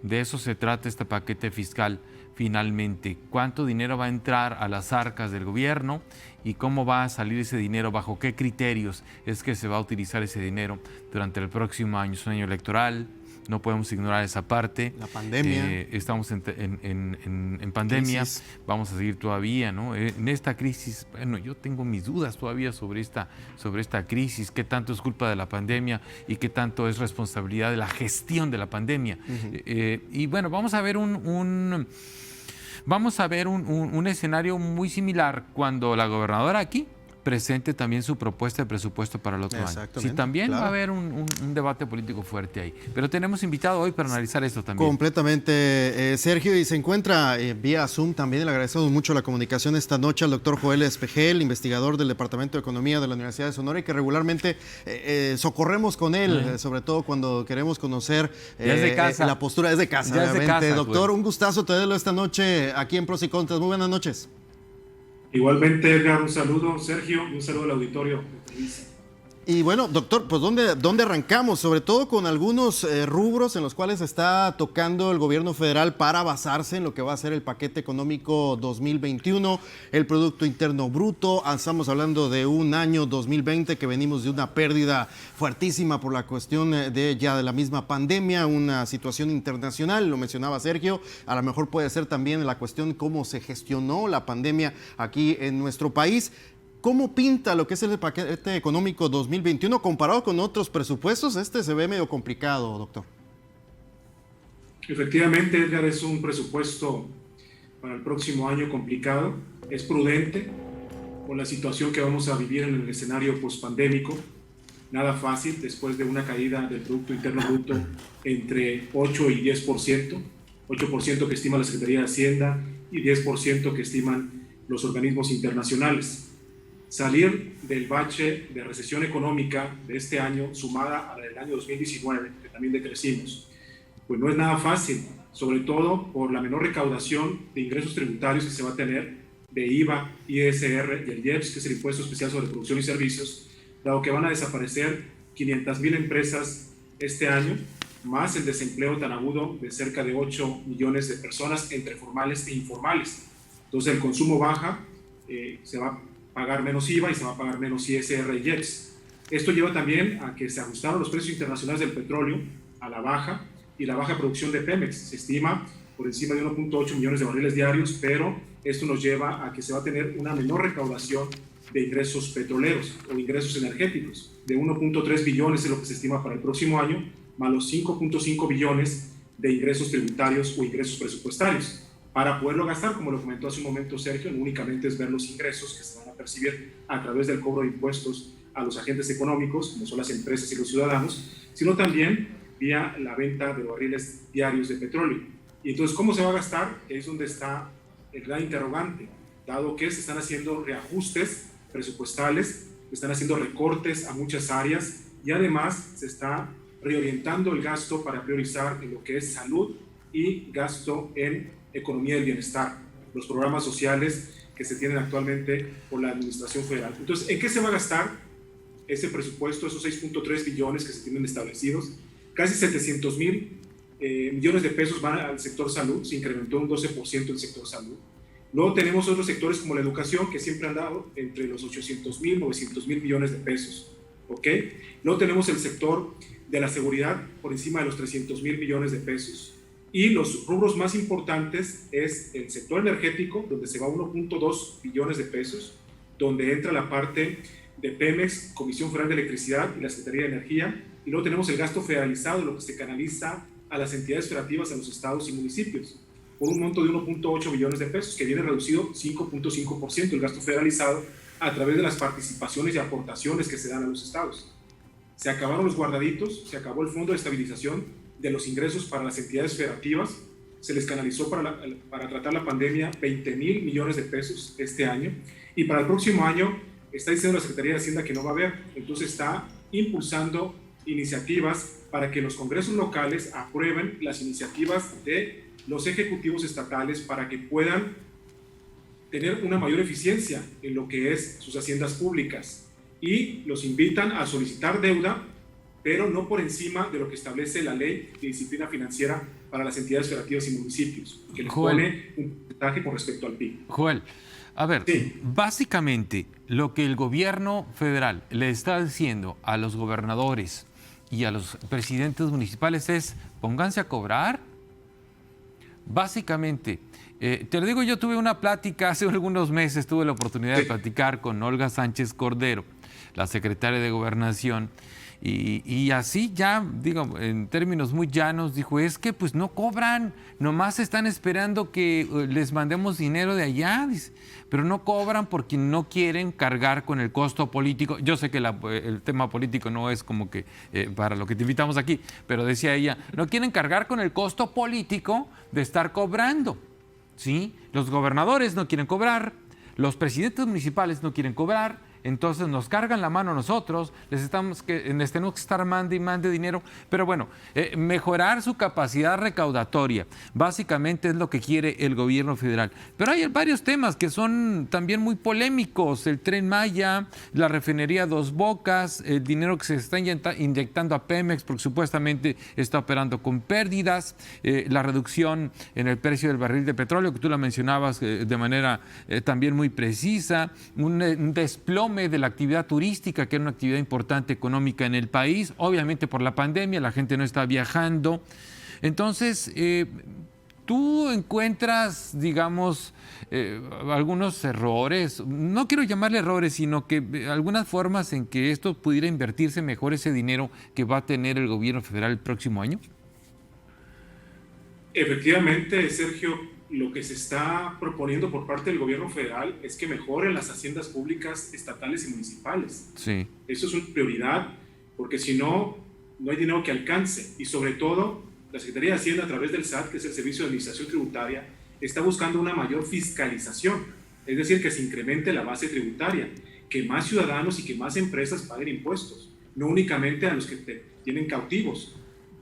De eso se trata este paquete fiscal. Finalmente, cuánto dinero va a entrar a las arcas del gobierno y cómo va a salir ese dinero, bajo qué criterios es que se va a utilizar ese dinero durante el próximo año. Es un año electoral, no podemos ignorar esa parte. La pandemia. Estamos en pandemia, crisis. Vamos a seguir todavía, ¿no? En esta crisis, bueno, yo tengo mis dudas todavía sobre esta crisis, qué tanto es culpa de la pandemia y qué tanto es responsabilidad de la gestión de la pandemia. Y bueno, vamos a ver un escenario muy similar cuando la gobernadora aquí presente también su propuesta de presupuesto para el otro año. Sí, también va a haber un debate político fuerte ahí. Pero tenemos invitado hoy para analizar esto también. Completamente, Sergio, y se encuentra vía Zoom también. Le agradecemos mucho la comunicación esta noche al doctor Joel Espejel, investigador del Departamento de Economía de la Universidad de Sonora, y que regularmente socorremos con él, sobre todo cuando queremos conocer la postura. Es de casa, ya obviamente. Es de casa, doctor, pues. Un gustazo tenerlo esta noche aquí en Pros y Contras. Muy buenas noches. Igualmente, Edgar, un saludo, Sergio, y un saludo al auditorio. Y bueno, doctor, pues ¿dónde arrancamos? Sobre todo con algunos rubros en los cuales está tocando el gobierno federal para basarse en lo que va a ser el paquete económico 2021, el Producto Interno Bruto. Estamos hablando de un año 2020 que venimos de una pérdida fuertísima por la cuestión de la misma pandemia, una situación internacional, lo mencionaba Sergio, a lo mejor puede ser también la cuestión cómo se gestionó la pandemia aquí en nuestro país. ¿Cómo pinta lo que es el paquete económico 2021 comparado con otros presupuestos? Este se ve medio complicado, doctor. Efectivamente, Edgar, es un presupuesto para el próximo año complicado. Es prudente con la situación que vamos a vivir en el escenario pospandémico. Nada fácil después de una caída del Producto Interno Bruto entre 8 y 10%. 8% que estima la Secretaría de Hacienda y 10% que estiman los organismos internacionales. salir del bache de recesión económica de este año, sumada a la del año 2019, que también decrecimos, pues no es nada fácil, sobre todo por la menor recaudación de ingresos tributarios que se va a tener de IVA, ISR y el IEPS, que es el Impuesto Especial sobre Producción y Servicios, dado que van a desaparecer 500,000 empresas este año, más el desempleo tan agudo de cerca de 8 millones de personas entre formales e informales. Entonces el consumo baja, se va a pagar menos IVA y se va a pagar menos ISR y IEPS. Esto lleva también a que se ajustaron los precios internacionales del petróleo a la baja y la baja producción de Pemex. Se estima por encima de 1.8 millones de barriles diarios, pero esto nos lleva a que se va a tener una menor recaudación de ingresos petroleros o ingresos energéticos. De 1.3 billones es lo que se estima para el próximo año, más los 5.5 billones de ingresos tributarios o ingresos presupuestarios. Para poderlo gastar, como lo comentó hace un momento Sergio, no únicamente es ver los ingresos que se van a percibir a través del cobro de impuestos a los agentes económicos, como son las empresas y los ciudadanos, sino también vía la venta de barriles diarios de petróleo. Y entonces, ¿cómo se va a gastar? Es donde está el gran interrogante, dado que se están haciendo reajustes presupuestales, se están haciendo recortes a muchas áreas y además se está reorientando el gasto para priorizar en lo que es salud y gasto en economía del bienestar, los programas sociales que se tienen actualmente por la Administración Federal. Entonces, ¿en qué se va a gastar ese presupuesto, esos 6.3 billones que se tienen establecidos? Casi 700,000 millones de pesos van al sector salud, se incrementó un 12% el sector salud. Luego tenemos otros sectores como la educación, que siempre han dado entre los 800,000 y 900,000 millones de pesos. ¿Ok? Luego tenemos el sector de la seguridad por encima de los 300,000 millones de pesos. Y los rubros más importantes es el sector energético, donde se va 1.2 billones de pesos, donde entra la parte de Pemex, Comisión Federal de Electricidad y la Secretaría de Energía. Y luego tenemos el gasto federalizado, lo que se canaliza a las entidades federativas, a los estados y municipios, por un monto de 1.8 billones de pesos, que viene reducido 5.5% el gasto federalizado a través de las participaciones y aportaciones que se dan a los estados. Se acabaron los guardaditos, se acabó el Fondo de Estabilización de los ingresos para las entidades federativas, se les canalizó para tratar la pandemia 20,000 millones de pesos este año, y para el próximo año está diciendo la Secretaría de Hacienda que no va a haber. Entonces está impulsando iniciativas para que los congresos locales aprueben las iniciativas de los ejecutivos estatales para que puedan tener una mayor eficiencia en lo que es sus haciendas públicas, y los invitan a solicitar deuda, pero no por encima de lo que establece la Ley de Disciplina Financiera para las entidades federativas y municipios, que les pone un porcentaje con respecto al PIB. Joel, a ver, sí. Básicamente lo que el gobierno federal le está diciendo a los gobernadores y a los presidentes municipales es: pónganse a cobrar. Básicamente, te lo digo, yo tuve una plática hace algunos meses, tuve la oportunidad de platicar con Olga Sánchez Cordero, la secretaria de Gobernación, y así ya, digo, en términos muy llanos, dijo, es que pues no cobran, nomás están esperando que les mandemos dinero de allá, dice, pero no cobran porque no quieren cargar con el costo político. Yo sé que el tema político no es como que para lo que te invitamos aquí, pero decía ella, no quieren cargar con el costo político de estar cobrando, ¿sí? Los gobernadores no quieren cobrar, los presidentes municipales no quieren cobrar. Entonces nos cargan la mano a nosotros, les tenemos que estar mande y mande dinero, pero bueno, mejorar su capacidad recaudatoria, básicamente es lo que quiere el gobierno federal. Pero hay varios temas que son también muy polémicos: el Tren Maya, la refinería Dos Bocas, el dinero que se está inyectando a Pemex porque supuestamente está operando con pérdidas, la reducción en el precio del barril de petróleo, que tú la mencionabas de manera también muy precisa, un desplome de la actividad turística, que era una actividad importante económica en el país. Obviamente por la pandemia la gente no está viajando. Entonces, tú encuentras, digamos, algunos errores, no quiero llamarle errores, sino que algunas formas en que esto pudiera invertirse mejor ese dinero que va a tener el gobierno federal el próximo año. Efectivamente, Sergio, lo que se está proponiendo por parte del gobierno federal es que mejoren las haciendas públicas estatales y municipales. Sí. Eso es una prioridad, porque si no, no hay dinero que alcance. Y sobre todo, la Secretaría de Hacienda, a través del SAT, que es el Servicio de Administración Tributaria, está buscando una mayor fiscalización, es decir, que se incremente la base tributaria. que más ciudadanos y que más empresas paguen impuestos, no únicamente a los que tienen cautivos,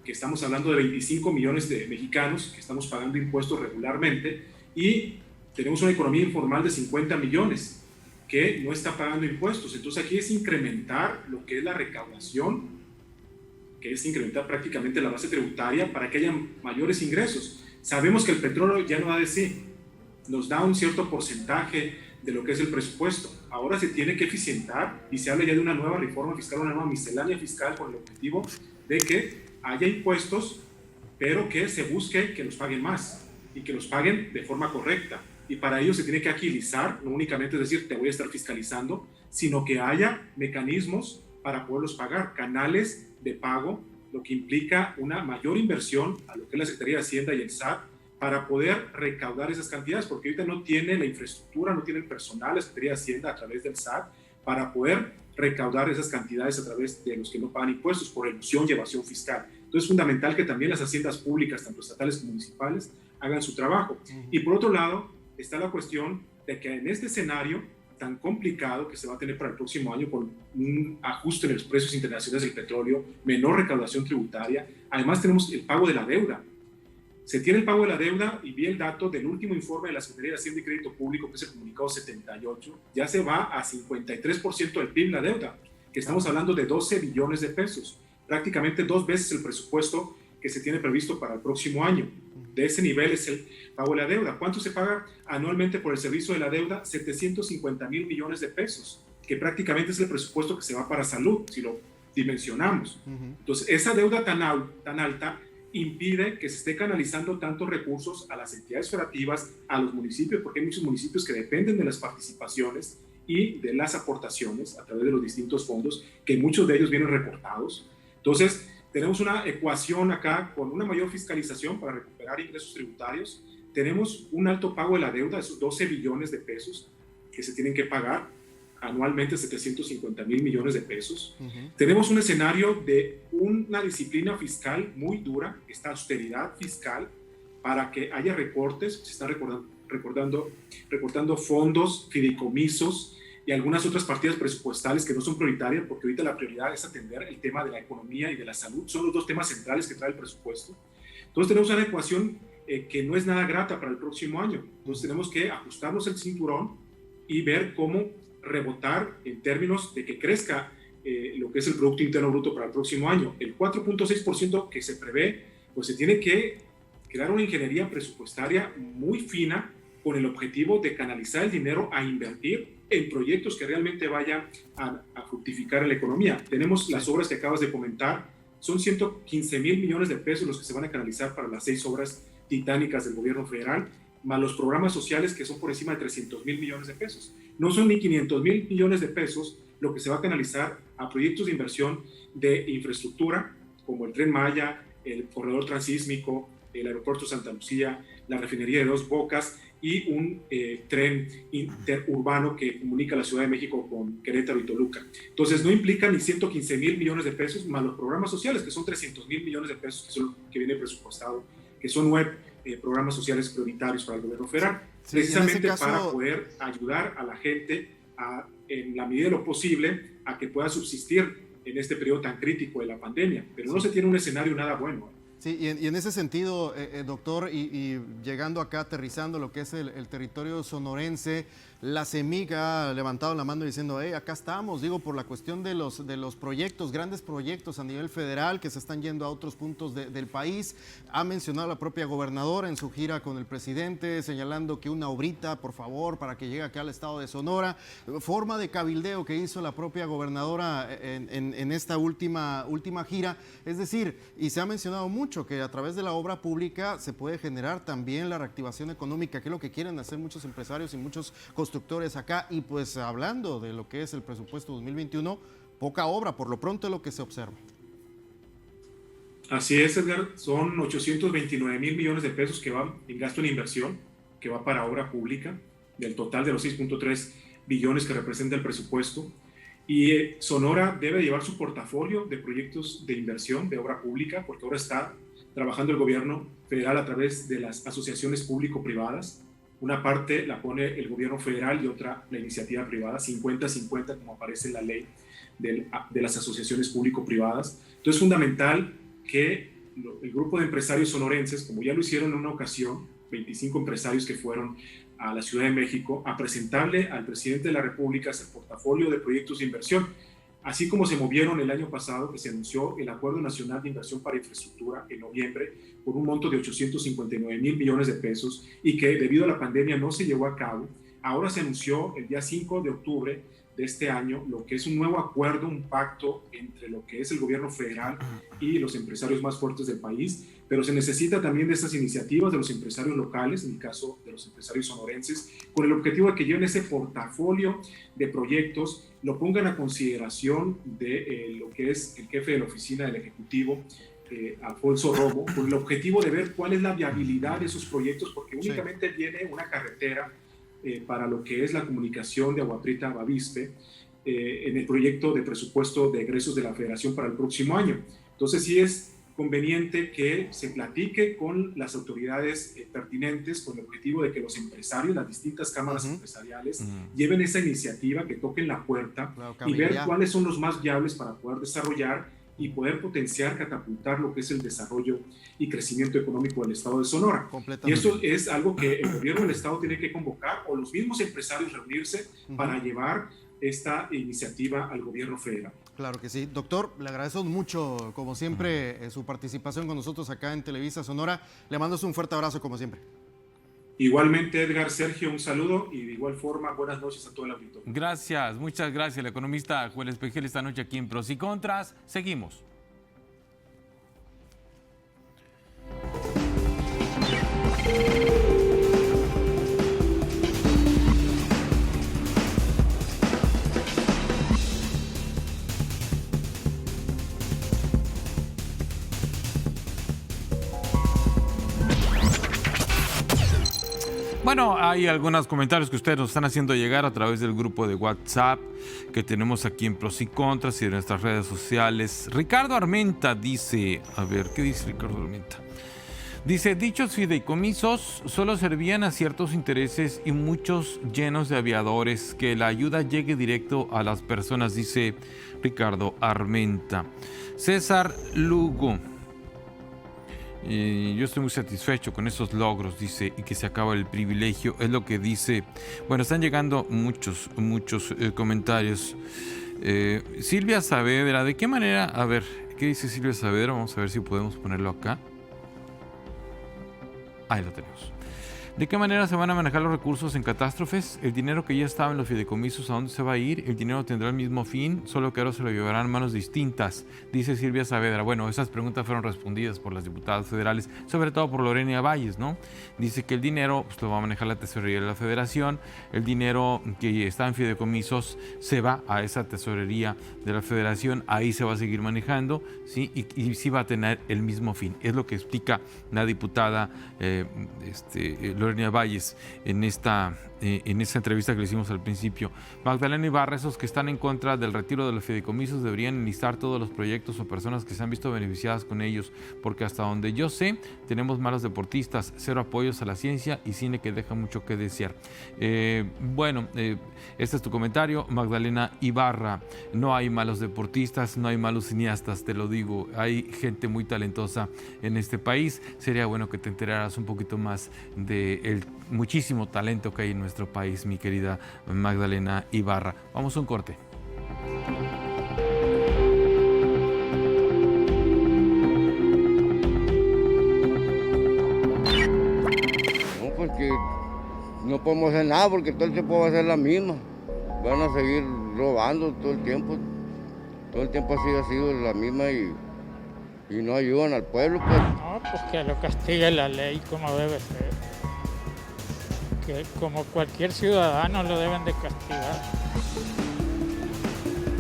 que estamos hablando de 25 millones de mexicanos que estamos pagando impuestos regularmente, y tenemos una economía informal de 50 millones que no está pagando impuestos. Entonces aquí es incrementar lo que es la recaudación, que es incrementar prácticamente la base tributaria para que haya mayores ingresos. Sabemos que el petróleo ya no da de sí, nos da un cierto porcentaje de lo que es el presupuesto. Ahora se tiene que eficientar y se habla ya de una nueva reforma fiscal, una nueva miscelánea fiscal con el objetivo de que haya impuestos, pero que se busque que los paguen más y que los paguen de forma correcta. Y para ello se tiene que agilizar, no únicamente decir te voy a estar fiscalizando, sino que haya mecanismos para poderlos pagar, canales de pago, lo que implica una mayor inversión a lo que es la Secretaría de Hacienda y el SAT para poder recaudar esas cantidades, porque ahorita no tiene la infraestructura, no tiene el personal la Secretaría de Hacienda a través del SAT para poder recaudar esas cantidades a través de los que no pagan impuestos por elusión y evasión fiscal. Entonces es fundamental que también las haciendas públicas, tanto estatales como municipales, hagan su trabajo. Y por otro lado, está la cuestión de que en este escenario tan complicado que se va a tener para el próximo año, con un ajuste en los precios internacionales del petróleo, menor recaudación tributaria, además tenemos el pago de la deuda. Se tiene el pago de la deuda, y vi el dato del último informe de la Secretaría de Hacienda y Crédito Público, que es el comunicado 78, ya se va a 53% del PIB la deuda, que estamos hablando de 12 billones de pesos, prácticamente 2 veces el presupuesto que se tiene previsto para el próximo año. De ese nivel es el pago de la deuda. ¿Cuánto se paga anualmente por el servicio de la deuda? 750,000 millones de pesos, que prácticamente es el presupuesto que se va para salud, si lo dimensionamos. Entonces, esa deuda tan alta impide que se esté canalizando tantos recursos a las entidades federativas, a los municipios, porque hay muchos municipios que dependen de las participaciones y de las aportaciones a través de los distintos fondos, que muchos de ellos vienen recortados. Entonces, tenemos una ecuación acá con una mayor fiscalización para recuperar ingresos tributarios. Tenemos un alto pago de la deuda, esos 12 billones de pesos que se tienen que pagar anualmente, 750,000 millones de pesos. Tenemos un escenario de una disciplina fiscal muy dura, esta austeridad fiscal, para que haya recortes. Se están recortando fondos, fideicomisos y algunas otras partidas presupuestales que no son prioritarias, porque ahorita la prioridad es atender el tema de la economía y de la salud. Son los dos temas centrales que trae el presupuesto. Entonces tenemos una ecuación que no es nada grata para el próximo año. Entonces tenemos que ajustarnos el cinturón y ver cómo rebotar en términos de que crezca lo que es el Producto Interno Bruto para el próximo año. El 4.6% que se prevé, pues se tiene que crear una ingeniería presupuestaria muy fina con el objetivo de canalizar el dinero a invertir en proyectos que realmente vayan a fructificar en la economía. Tenemos las obras que acabas de comentar, son 115,000 millones de pesos los que se van a canalizar para las 6 obras titánicas del gobierno federal, más los programas sociales que son por encima de 300,000 millones de pesos. No son ni 500,000 millones de pesos lo que se va a canalizar a proyectos de inversión de infraestructura, como el Tren Maya, el corredor transísmico, el aeropuerto Santa Lucía, la refinería de Dos Bocas y un tren interurbano que comunica la Ciudad de México con Querétaro y Toluca. Entonces no implica ni 115,000 millones de pesos, más los programas sociales, que son 300,000 millones de pesos, que son lo que viene presupuestado, que son 9 programas sociales prioritarios para el gobierno federal, precisamente para poder ayudar a la gente en la medida de lo posible a que pueda subsistir en este periodo tan crítico de la pandemia, pero no se tiene un escenario nada bueno. Sí, y en ese sentido, doctor, y llegando acá, aterrizando lo que es el territorio sonorense, la CEMIC ha levantado la mano diciendo, acá estamos, digo, por la cuestión de los proyectos, grandes proyectos a nivel federal que se están yendo a otros puntos del país. Ha mencionado la propia gobernadora en su gira con el presidente, señalando que una obrita, por favor, para que llegue acá al estado de Sonora. Forma de cabildeo que hizo la propia gobernadora en esta última gira. Es decir, y se ha mencionado mucho que a través de la obra pública se puede generar también la reactivación económica, que es lo que quieren hacer muchos empresarios y muchos constructores acá. Y pues hablando de lo que es el presupuesto 2021, poca obra, por lo pronto es lo que se observa. Así es, Edgar, son 829,000 millones de pesos que van en gasto en inversión, que va para obra pública, del total de los 6.3 billones que representa el presupuesto. Y Sonora debe llevar su portafolio de proyectos de inversión de obra pública, porque ahora está trabajando el gobierno federal a través de las asociaciones público-privadas Una parte la pone el gobierno federal y otra la iniciativa privada, 50-50, como aparece en la ley de las asociaciones público-privadas. Entonces es fundamental que el grupo de empresarios sonorenses, como ya lo hicieron en una ocasión, 25 empresarios que fueron a la Ciudad de México a presentarle al presidente de la República el portafolio de proyectos de inversión, así como se movieron el año pasado, que se anunció el Acuerdo Nacional de Inversión para Infraestructura en noviembre por un monto de 859,000 millones de pesos y que debido a la pandemia no se llevó a cabo. Ahora se anunció el día 5 de octubre de este año lo que es un nuevo acuerdo, un pacto entre lo que es el gobierno federal y los empresarios más fuertes del país, pero se necesita también de estas iniciativas de los empresarios locales, en el caso de los empresarios sonorenses, con el objetivo de que lleven ese portafolio de proyectos, lo pongan a consideración de lo que es el jefe de la oficina del Ejecutivo, Alfonso Romo, con el objetivo de ver cuál es la viabilidad de esos proyectos, porque únicamente viene una carretera para lo que es la comunicación de Agua Prieta a Bavispe en el proyecto de presupuesto de egresos de la Federación para el próximo año. Entonces sí es conveniente que se platique con las autoridades pertinentes con el objetivo de que los empresarios, las distintas cámaras empresariales lleven esa iniciativa, que toquen la puerta y ver cuáles son los más viables para poder desarrollar y poder potenciar, catapultar lo que es el desarrollo y crecimiento económico del estado de Sonora. Y eso es algo que el gobierno del estado tiene que convocar, o los mismos empresarios reunirse para llevar esta iniciativa al gobierno federal. Claro que sí. Doctor, le agradezco mucho, como siempre, su participación con nosotros acá en Televisa Sonora. Le mando un fuerte abrazo, como siempre. Igualmente, Edgar, Sergio, un saludo y de igual forma, buenas noches a todo el auditorio. Gracias, muchas gracias. El economista Joel Espejel esta noche aquí en Pros y Contras. Seguimos. Bueno, hay algunos comentarios que ustedes nos están haciendo llegar a través del grupo de WhatsApp que tenemos aquí en Pros y Contras y de nuestras redes sociales. Ricardo Armenta dice, a ver, ¿qué dice Ricardo Armenta? Dice, dichos fideicomisos solo servían a ciertos intereses y muchos llenos de aviadores, que la ayuda llegue directo a las personas, dice Ricardo Armenta. César Lugo. Yo estoy muy satisfecho con esos logros, dice, y que se acaba el privilegio, es lo que dice. Bueno, están llegando muchos comentarios. Silvia Saavedra, ¿de qué manera? A ver, ¿qué dice Silvia Saavedra? Vamos a ver si podemos ponerlo acá. Ahí lo tenemos. ¿De qué manera se van a manejar los recursos en catástrofes? El dinero que ya estaba en los fideicomisos, ¿a dónde se va a ir? El dinero tendrá el mismo fin, solo que ahora se lo llevarán en manos distintas, dice Silvia Saavedra. Bueno, esas preguntas fueron respondidas por las diputadas federales, sobre todo por Lorena Valles, ¿no? Dice que el dinero pues, lo va a manejar la tesorería de la federación, el dinero que está en fideicomisos se va a esa tesorería de la federación, ahí se va a seguir manejando, ¿sí? Y sí va a tener el mismo fin. Es lo que explica la diputada Lorena Valles en esta entrevista que le hicimos al principio. Magdalena Ibarra, esos que están en contra del retiro de los fideicomisos deberían enlistar todos los proyectos o personas que se han visto beneficiadas con ellos, porque hasta donde yo sé tenemos malos deportistas, cero apoyos a la ciencia y cine que deja mucho que desear. Este es tu comentario, Magdalena Ibarra. No hay malos deportistas, no hay malos cineastas, te lo digo, hay gente muy talentosa en este país. Sería bueno que te enteraras un poquito más del muchísimo talento que hay en nuestro país, mi querida Magdalena Ibarra. Vamos a un corte. No, porque no podemos hacer nada, porque todo el tiempo va a ser la misma. Van a seguir robando todo el tiempo. Todo el tiempo ha sido la misma y no ayudan al pueblo, pues. No, pues que lo castigue la ley como debe ser. Que como cualquier ciudadano lo deben de castigar.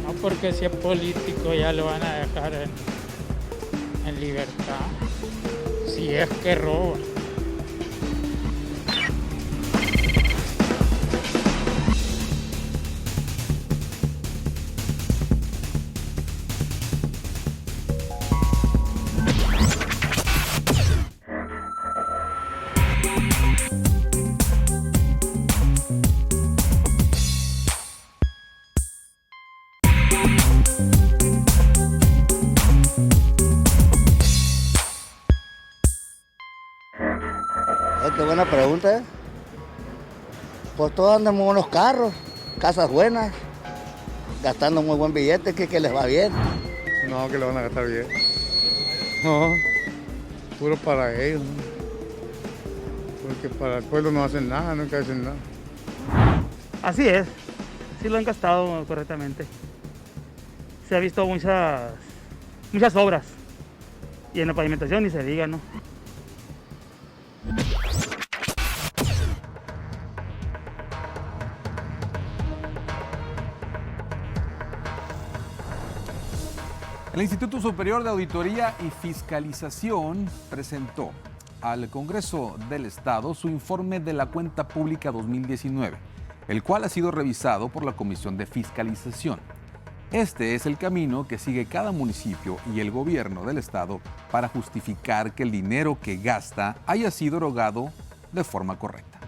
No porque si es político ya lo van a dejar en libertad. Si es que roba. pregunta es? Pues todos andan muy buenos carros, casas buenas, gastando muy buen billete, que les va bien. No, que le van a gastar bien. No, puro para ellos. Porque para el pueblo no hacen nada, nunca hacen nada. Así es, sí lo han gastado correctamente. Se ha visto muchas obras y en la pavimentación ni se diga, ¿no? El Instituto Superior de Auditoría y Fiscalización presentó al Congreso del Estado su informe de la Cuenta Pública 2019, el cual ha sido revisado por la Comisión de Fiscalización. Este es el camino que sigue cada municipio y el gobierno del Estado para justificar que el dinero que gasta haya sido erogado de forma correcta.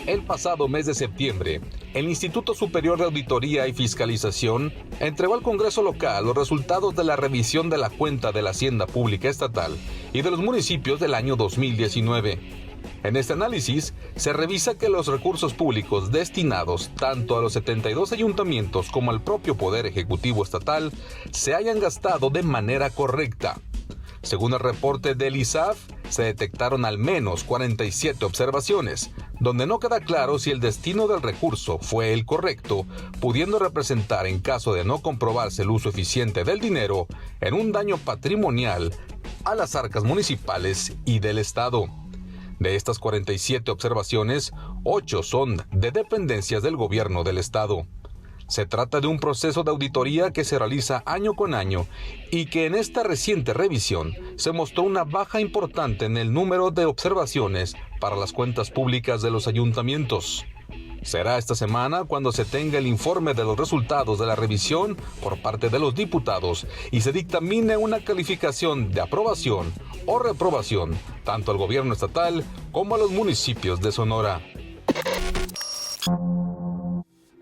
El pasado mes de septiembre, el Instituto Superior de Auditoría y Fiscalización entregó al Congreso local los resultados de la revisión de la cuenta de la Hacienda Pública Estatal y de los municipios del año 2019. En este análisis, se revisa que los recursos públicos destinados tanto a los 72 ayuntamientos como al propio Poder Ejecutivo Estatal se hayan gastado de manera correcta. Según el reporte del ISAF, se detectaron al menos 47 observaciones, donde no queda claro si el destino del recurso fue el correcto, pudiendo representar, en caso de no comprobarse el uso eficiente del dinero, en un daño patrimonial a las arcas municipales y del Estado. De estas 47 observaciones, 8 son de dependencias del gobierno del Estado. Se trata de un proceso de auditoría que se realiza año con año y que en esta reciente revisión se mostró una baja importante en el número de observaciones para las cuentas públicas de los ayuntamientos. Será esta semana cuando se tenga el informe de los resultados de la revisión por parte de los diputados y se dictamine una calificación de aprobación o reprobación tanto al gobierno estatal como a los municipios de Sonora.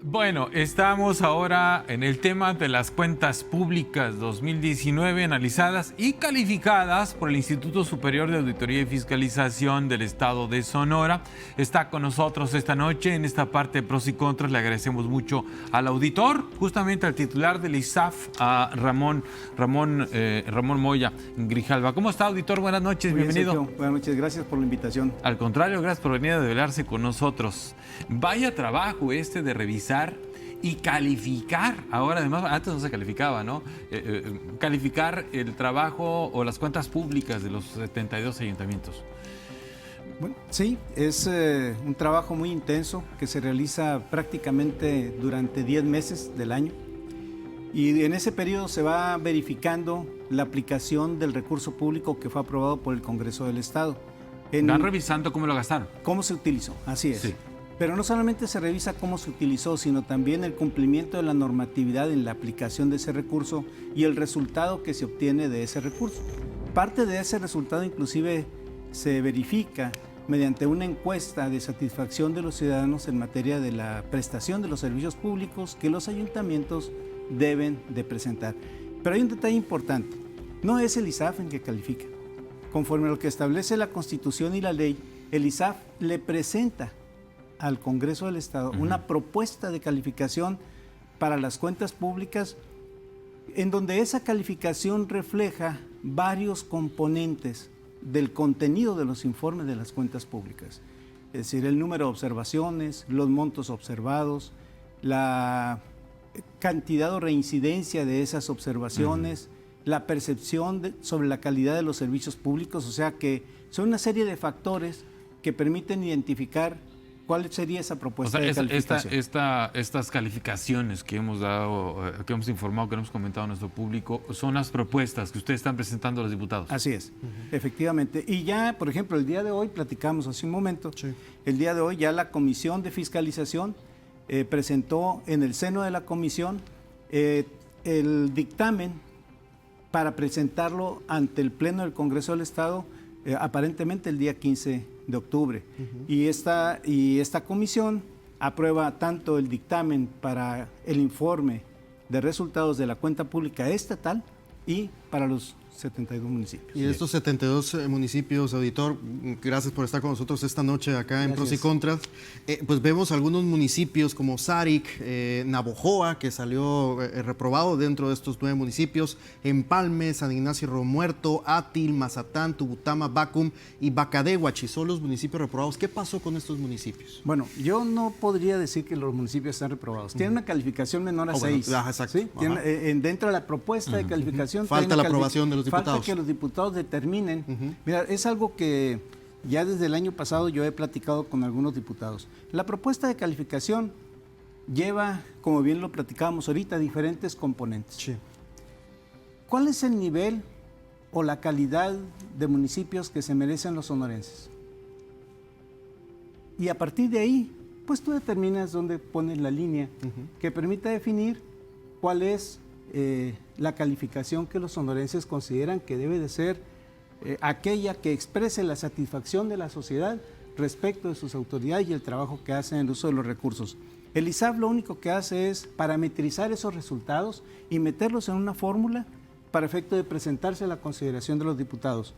Bueno, estamos ahora en el tema de las cuentas públicas 2019 analizadas y calificadas por el Instituto Superior de Auditoría y Fiscalización del Estado de Sonora. Está con nosotros esta noche en esta parte de pros y contras. Le agradecemos mucho al auditor, justamente al titular del ISAF, a Ramón Moya Grijalva. ¿Cómo está, auditor? Buenas noches, Muy bien, bienvenido. Sergio. Buenas noches, gracias por la invitación. Al contrario, gracias por venir a develarse con nosotros. Vaya trabajo de revisar y calificar, ahora además, antes no se calificaba, ¿no? Calificar el trabajo o las cuentas públicas de los 72 ayuntamientos. Bueno, sí, es un trabajo muy intenso que se realiza prácticamente durante 10 meses del año y en ese periodo se va verificando la aplicación del recurso público que fue aprobado por el Congreso del Estado. Van revisando cómo lo gastaron. Cómo se utilizó, así es. Sí. Pero no solamente se revisa cómo se utilizó, sino también el cumplimiento de la normatividad en la aplicación de ese recurso y el resultado que se obtiene de ese recurso. Parte de ese resultado inclusive se verifica mediante una encuesta de satisfacción de los ciudadanos en materia de la prestación de los servicios públicos que los ayuntamientos deben de presentar. Pero hay un detalle importante, no es el ISAF el que califica. Conforme a lo que establece la Constitución y la ley, el ISAF le presenta al Congreso del Estado una propuesta de calificación para las cuentas públicas en donde esa calificación refleja varios componentes del contenido de los informes de las cuentas públicas. Es decir, el número de observaciones, los montos observados, la cantidad o reincidencia de esas observaciones, la percepción sobre la calidad de los servicios públicos, o sea que son una serie de factores que permiten identificar ¿cuál sería esa propuesta de calificación? Estas calificaciones que hemos dado, que hemos informado, que hemos comentado a nuestro público, son las propuestas que ustedes están presentando a los diputados. Así es, efectivamente. Y ya, por ejemplo, el día de hoy, platicamos hace un momento, el día de hoy ya la Comisión de Fiscalización presentó en el seno de la comisión el dictamen para presentarlo ante el Pleno del Congreso del Estado aparentemente el día 15 de octubre. Y esta comisión aprueba tanto el dictamen para el informe de resultados de la cuenta pública estatal y para los 72 municipios. Y de estos 72 municipios, auditor, gracias por estar con nosotros esta noche acá en Pros y Contras. Pues vemos algunos municipios como Sáric, Navojoa, que salió reprobado dentro de estos 9 municipios, Empalme, San Ignacio Romuerto, Atil, Mazatán, Tubutama, Bacum y Bacadehuachi son los municipios reprobados. ¿Qué pasó con estos municipios? Bueno, yo no podría decir que los municipios están reprobados. Tienen una calificación menor a 6. Bueno, exacto. ¿Sí? Dentro de la propuesta de calificación... Falta la aprobación de los diputados. Falta que los diputados determinen. Mira, es algo que ya desde el año pasado yo he platicado con algunos diputados. La propuesta de calificación lleva, como bien lo platicábamos ahorita, diferentes componentes. Sí. ¿Cuál es el nivel o la calidad de municipios que se merecen los sonorenses? Y a partir de ahí, pues tú determinas dónde pones la línea que permita definir cuál es la calificación que los sonorenses consideran que debe de ser aquella que exprese la satisfacción de la sociedad respecto de sus autoridades y el trabajo que hacen en el uso de los recursos. El ISAF lo único que hace es parametrizar esos resultados y meterlos en una fórmula para efecto de presentarse a la consideración de los diputados.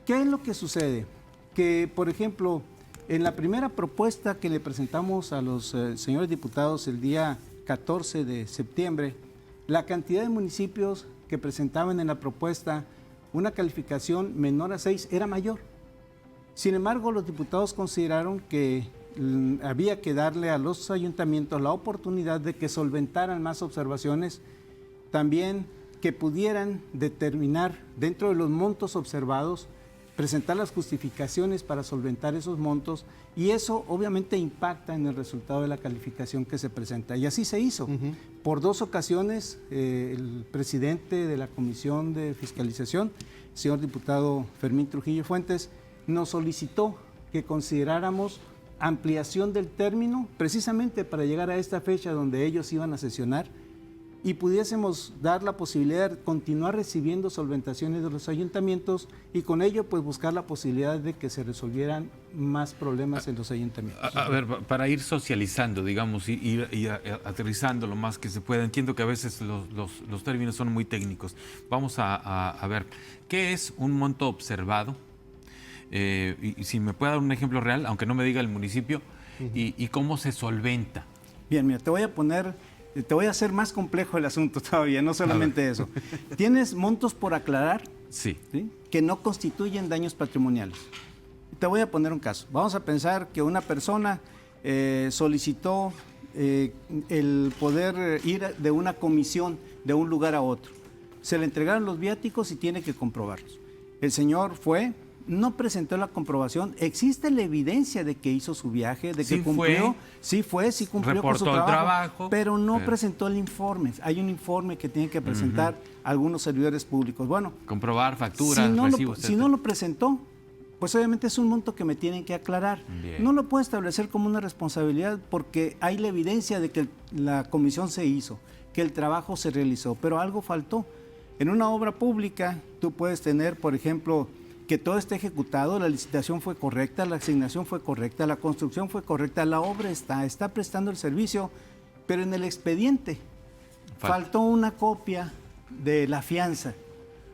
¿Qué es lo que sucede? Que, por ejemplo, en la primera propuesta que le presentamos a los señores diputados el día 14 de septiembre, la cantidad de municipios que presentaban en la propuesta una calificación menor a 6 era mayor. Sin embargo, los diputados consideraron que había que darle a los ayuntamientos la oportunidad de que solventaran más observaciones, también que pudieran determinar dentro de los montos observados, presentar las justificaciones para solventar esos montos, y eso obviamente impacta en el resultado de la calificación que se presenta. Y así se hizo. Por 2 ocasiones, el presidente de la Comisión de Fiscalización, el señor diputado Fermín Trujillo Fuentes, nos solicitó que consideráramos ampliación del término, precisamente para llegar a esta fecha donde ellos iban a sesionar, y pudiésemos dar la posibilidad de continuar recibiendo solventaciones de los ayuntamientos y con ello pues buscar la posibilidad de que se resolvieran más problemas en los ayuntamientos. A ver, para ir socializando, digamos, y aterrizando lo más que se pueda, entiendo que a veces los términos son muy técnicos. Vamos a ver, ¿qué es un monto observado? Y si me puede dar un ejemplo real, aunque no me diga el municipio, y cómo se solventa. Bien, mira, te voy a hacer más complejo el asunto todavía, no solamente eso. Tienes montos por aclarar ¿sí? Que no constituyen daños patrimoniales. Te voy a poner un caso. Vamos a pensar que una persona solicitó el poder ir de una comisión de un lugar a otro. Se le entregaron los viáticos y tiene que comprobarlos. El señor fue, no presentó la comprobación, existe la evidencia de que hizo su viaje, de que cumplió, sí cumplió con su trabajo, pero no presentó el informe. Hay un informe que tienen que presentar algunos servidores públicos. Bueno, comprobar facturas, recibos, si no lo presentó, pues obviamente es un monto que me tienen que aclarar. Bien. No lo puedo establecer como una responsabilidad porque hay la evidencia de que la comisión se hizo, que el trabajo se realizó, pero algo faltó. En una obra pública tú puedes tener, por ejemplo, que todo esté ejecutado, la licitación fue correcta, la asignación fue correcta, la construcción fue correcta, la obra está prestando el servicio, pero en el expediente faltó una copia de la fianza.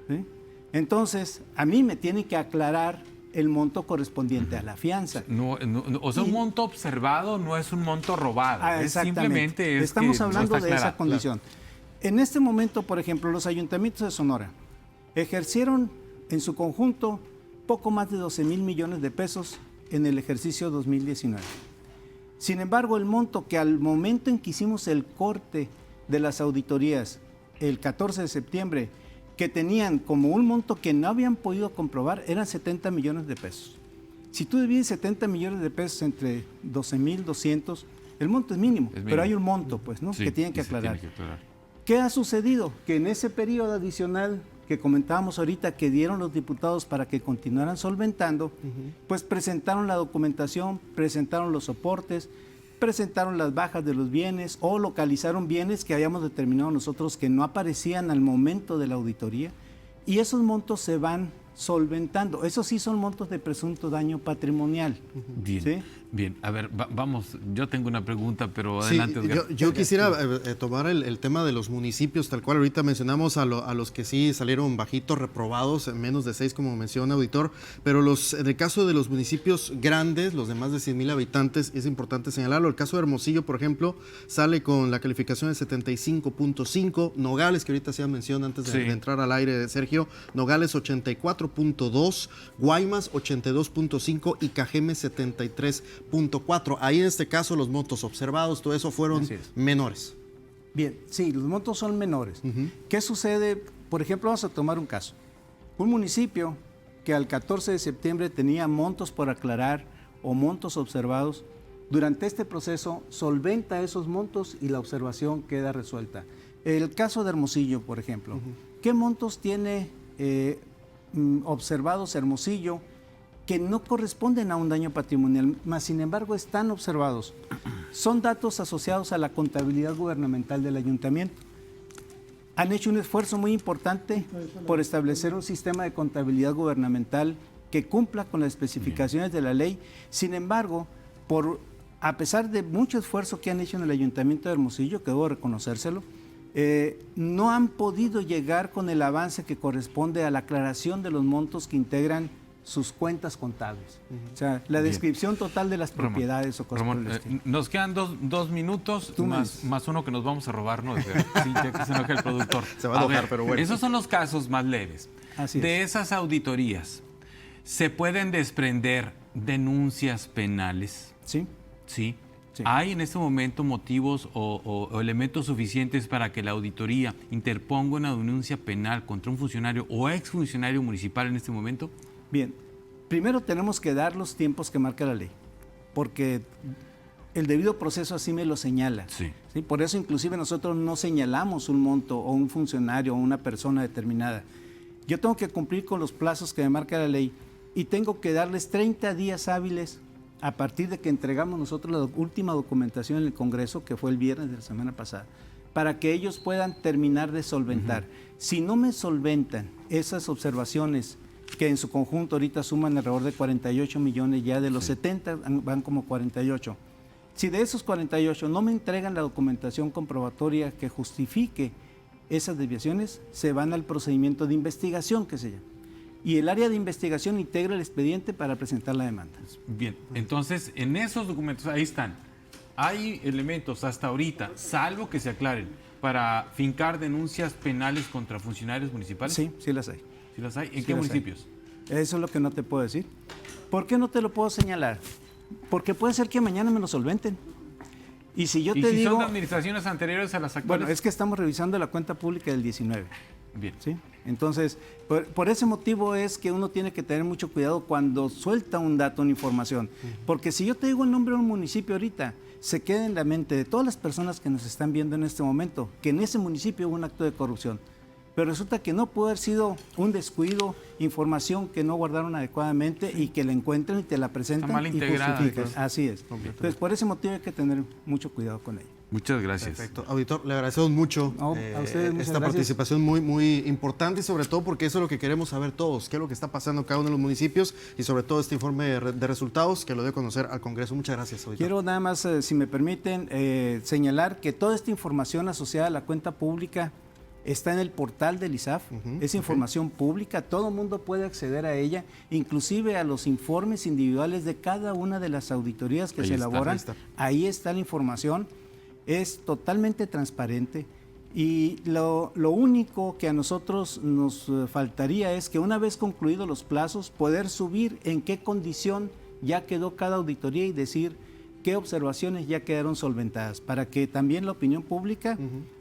¿Sí? Entonces, a mí me tiene que aclarar el monto correspondiente a la fianza. O sea, un monto observado no es un monto robado. Simplemente estamos hablando de esa condición. Claro. En este momento, por ejemplo, los ayuntamientos de Sonora ejercieron en su conjunto poco más de 12,000 millones de pesos en el ejercicio 2019. Sin embargo, el monto que al momento en que hicimos el corte de las auditorías, el 14 de septiembre, que tenían como un monto que no habían podido comprobar, eran 70 millones de pesos. Si tú divides 70 millones de pesos entre 12,200, el monto es mínimo, pero hay un monto, pues, ¿no? Sí, que tienen que aclarar. ¿Qué ha sucedido? Que en ese periodo adicional que comentábamos ahorita que dieron los diputados para que continuaran solventando, pues presentaron la documentación, presentaron los soportes, presentaron las bajas de los bienes o localizaron bienes que habíamos determinado nosotros que no aparecían al momento de la auditoría y esos montos se van solventando. Esos sí son montos de presunto daño patrimonial. Bien. ¿Sí? Bien, a ver, vamos, yo tengo una pregunta, pero Sí, adelante, Edgar. yo quisiera tomar el tema de los municipios, tal cual ahorita mencionamos a los que sí salieron bajitos, reprobados, en menos de 6, como menciona auditor, pero en el caso de los municipios grandes, los de más de 100,000 habitantes, es importante señalarlo. El caso de Hermosillo, por ejemplo, sale con la calificación de 75.5, Nogales, que ahorita se menciona antes de entrar al aire, Sergio, Nogales 84.2, Guaymas 82.5 y Cajeme 73.4. Ahí en este caso los montos observados, todo eso fueron menores. Bien, sí, los montos son menores. ¿Qué sucede? Por ejemplo, vamos a tomar un caso. Un municipio que al 14 de septiembre tenía montos por aclarar o montos observados, durante este proceso solventa esos montos y la observación queda resuelta. El caso de Hermosillo, por ejemplo. ¿Qué montos tiene observados Hermosillo que no corresponden a un daño patrimonial, mas sin embargo están observados? Son datos asociados a la contabilidad gubernamental del ayuntamiento. Han hecho un esfuerzo muy importante por establecer un sistema de contabilidad gubernamental que cumpla con las especificaciones de la ley. Sin embargo, a pesar de mucho esfuerzo que han hecho en el ayuntamiento de Hermosillo, que debo reconocérselo, no han podido llegar con el avance que corresponde a la aclaración de los montos que integran sus cuentas contables. O sea, la descripción total de las propiedades o cosas por el estilo. Nos quedan dos minutos más uno que nos vamos a robar, ¿no? Sí, ya que se enoja el productor. Se va a enojar, pero bueno. Esos son los casos más leves. De esas auditorías, ¿se pueden desprender denuncias penales? Sí. Sí. ¿Hay en este momento motivos o elementos suficientes para que la auditoría interponga una denuncia penal contra un funcionario o exfuncionario municipal en este momento? Bien, primero tenemos que dar los tiempos que marca la ley, porque el debido proceso así me lo señala. ¿Sí? Por eso inclusive nosotros no señalamos un monto o un funcionario o una persona determinada. Yo tengo que cumplir con los plazos que me marca la ley y tengo que darles 30 días hábiles a partir de que entregamos nosotros la última documentación en el Congreso, que fue el viernes de la semana pasada, para que ellos puedan terminar de solventar. Si no me solventan esas observaciones, que en su conjunto ahorita suman alrededor de 48 millones, ya de los 70 van como 48. Si de esos 48 no me entregan la documentación comprobatoria que justifique esas desviaciones, se van al procedimiento de investigación, que se llama. Y el área de investigación integra el expediente para presentar la demanda. Bien, entonces en esos documentos, ahí están. Hay elementos hasta ahorita, salvo que se aclaren, para fincar denuncias penales contra funcionarios municipales. Sí, sí las hay. ¿Sí las hay? ¿En qué municipios? Eso es lo que no te puedo decir. ¿Por qué no te lo puedo señalar? Porque puede ser que mañana me lo solventen. Y si yo te digo... son de administraciones anteriores a las actuales? Bueno, es que estamos revisando la cuenta pública del 19. Bien. ¿Sí? Entonces, por ese motivo es que uno tiene que tener mucho cuidado cuando suelta un dato, una información. Porque si yo te digo el nombre de un municipio ahorita, se queda en la mente de todas las personas que nos están viendo en este momento, que en ese municipio hubo un acto de corrupción. Pero resulta que no puede haber sido un descuido, información que no guardaron adecuadamente y que la encuentren y te la presentan. Está mal integrada. Así es. Entonces, por ese motivo hay que tener mucho cuidado con ella. Muchas gracias. Perfecto. Auditor, le agradecemos mucho a ustedes, esta participación muy importante y sobre todo porque eso es lo que queremos saber todos, qué es lo que está pasando en cada uno de los municipios y sobre todo este informe de resultados que lo dé a conocer al Congreso. Muchas gracias, auditor. Quiero nada más, si me permiten, señalar que toda esta información asociada a la cuenta pública está en el portal del ISAF, es información pública, todo el mundo puede acceder a ella, inclusive a los informes individuales de cada una de las auditorías que se elaboran. Ahí está la información, es totalmente transparente y lo único que a nosotros nos faltaría es que una vez concluidos los plazos, poder subir en qué condición ya quedó cada auditoría y decir qué observaciones ya quedaron solventadas, para que también la opinión pública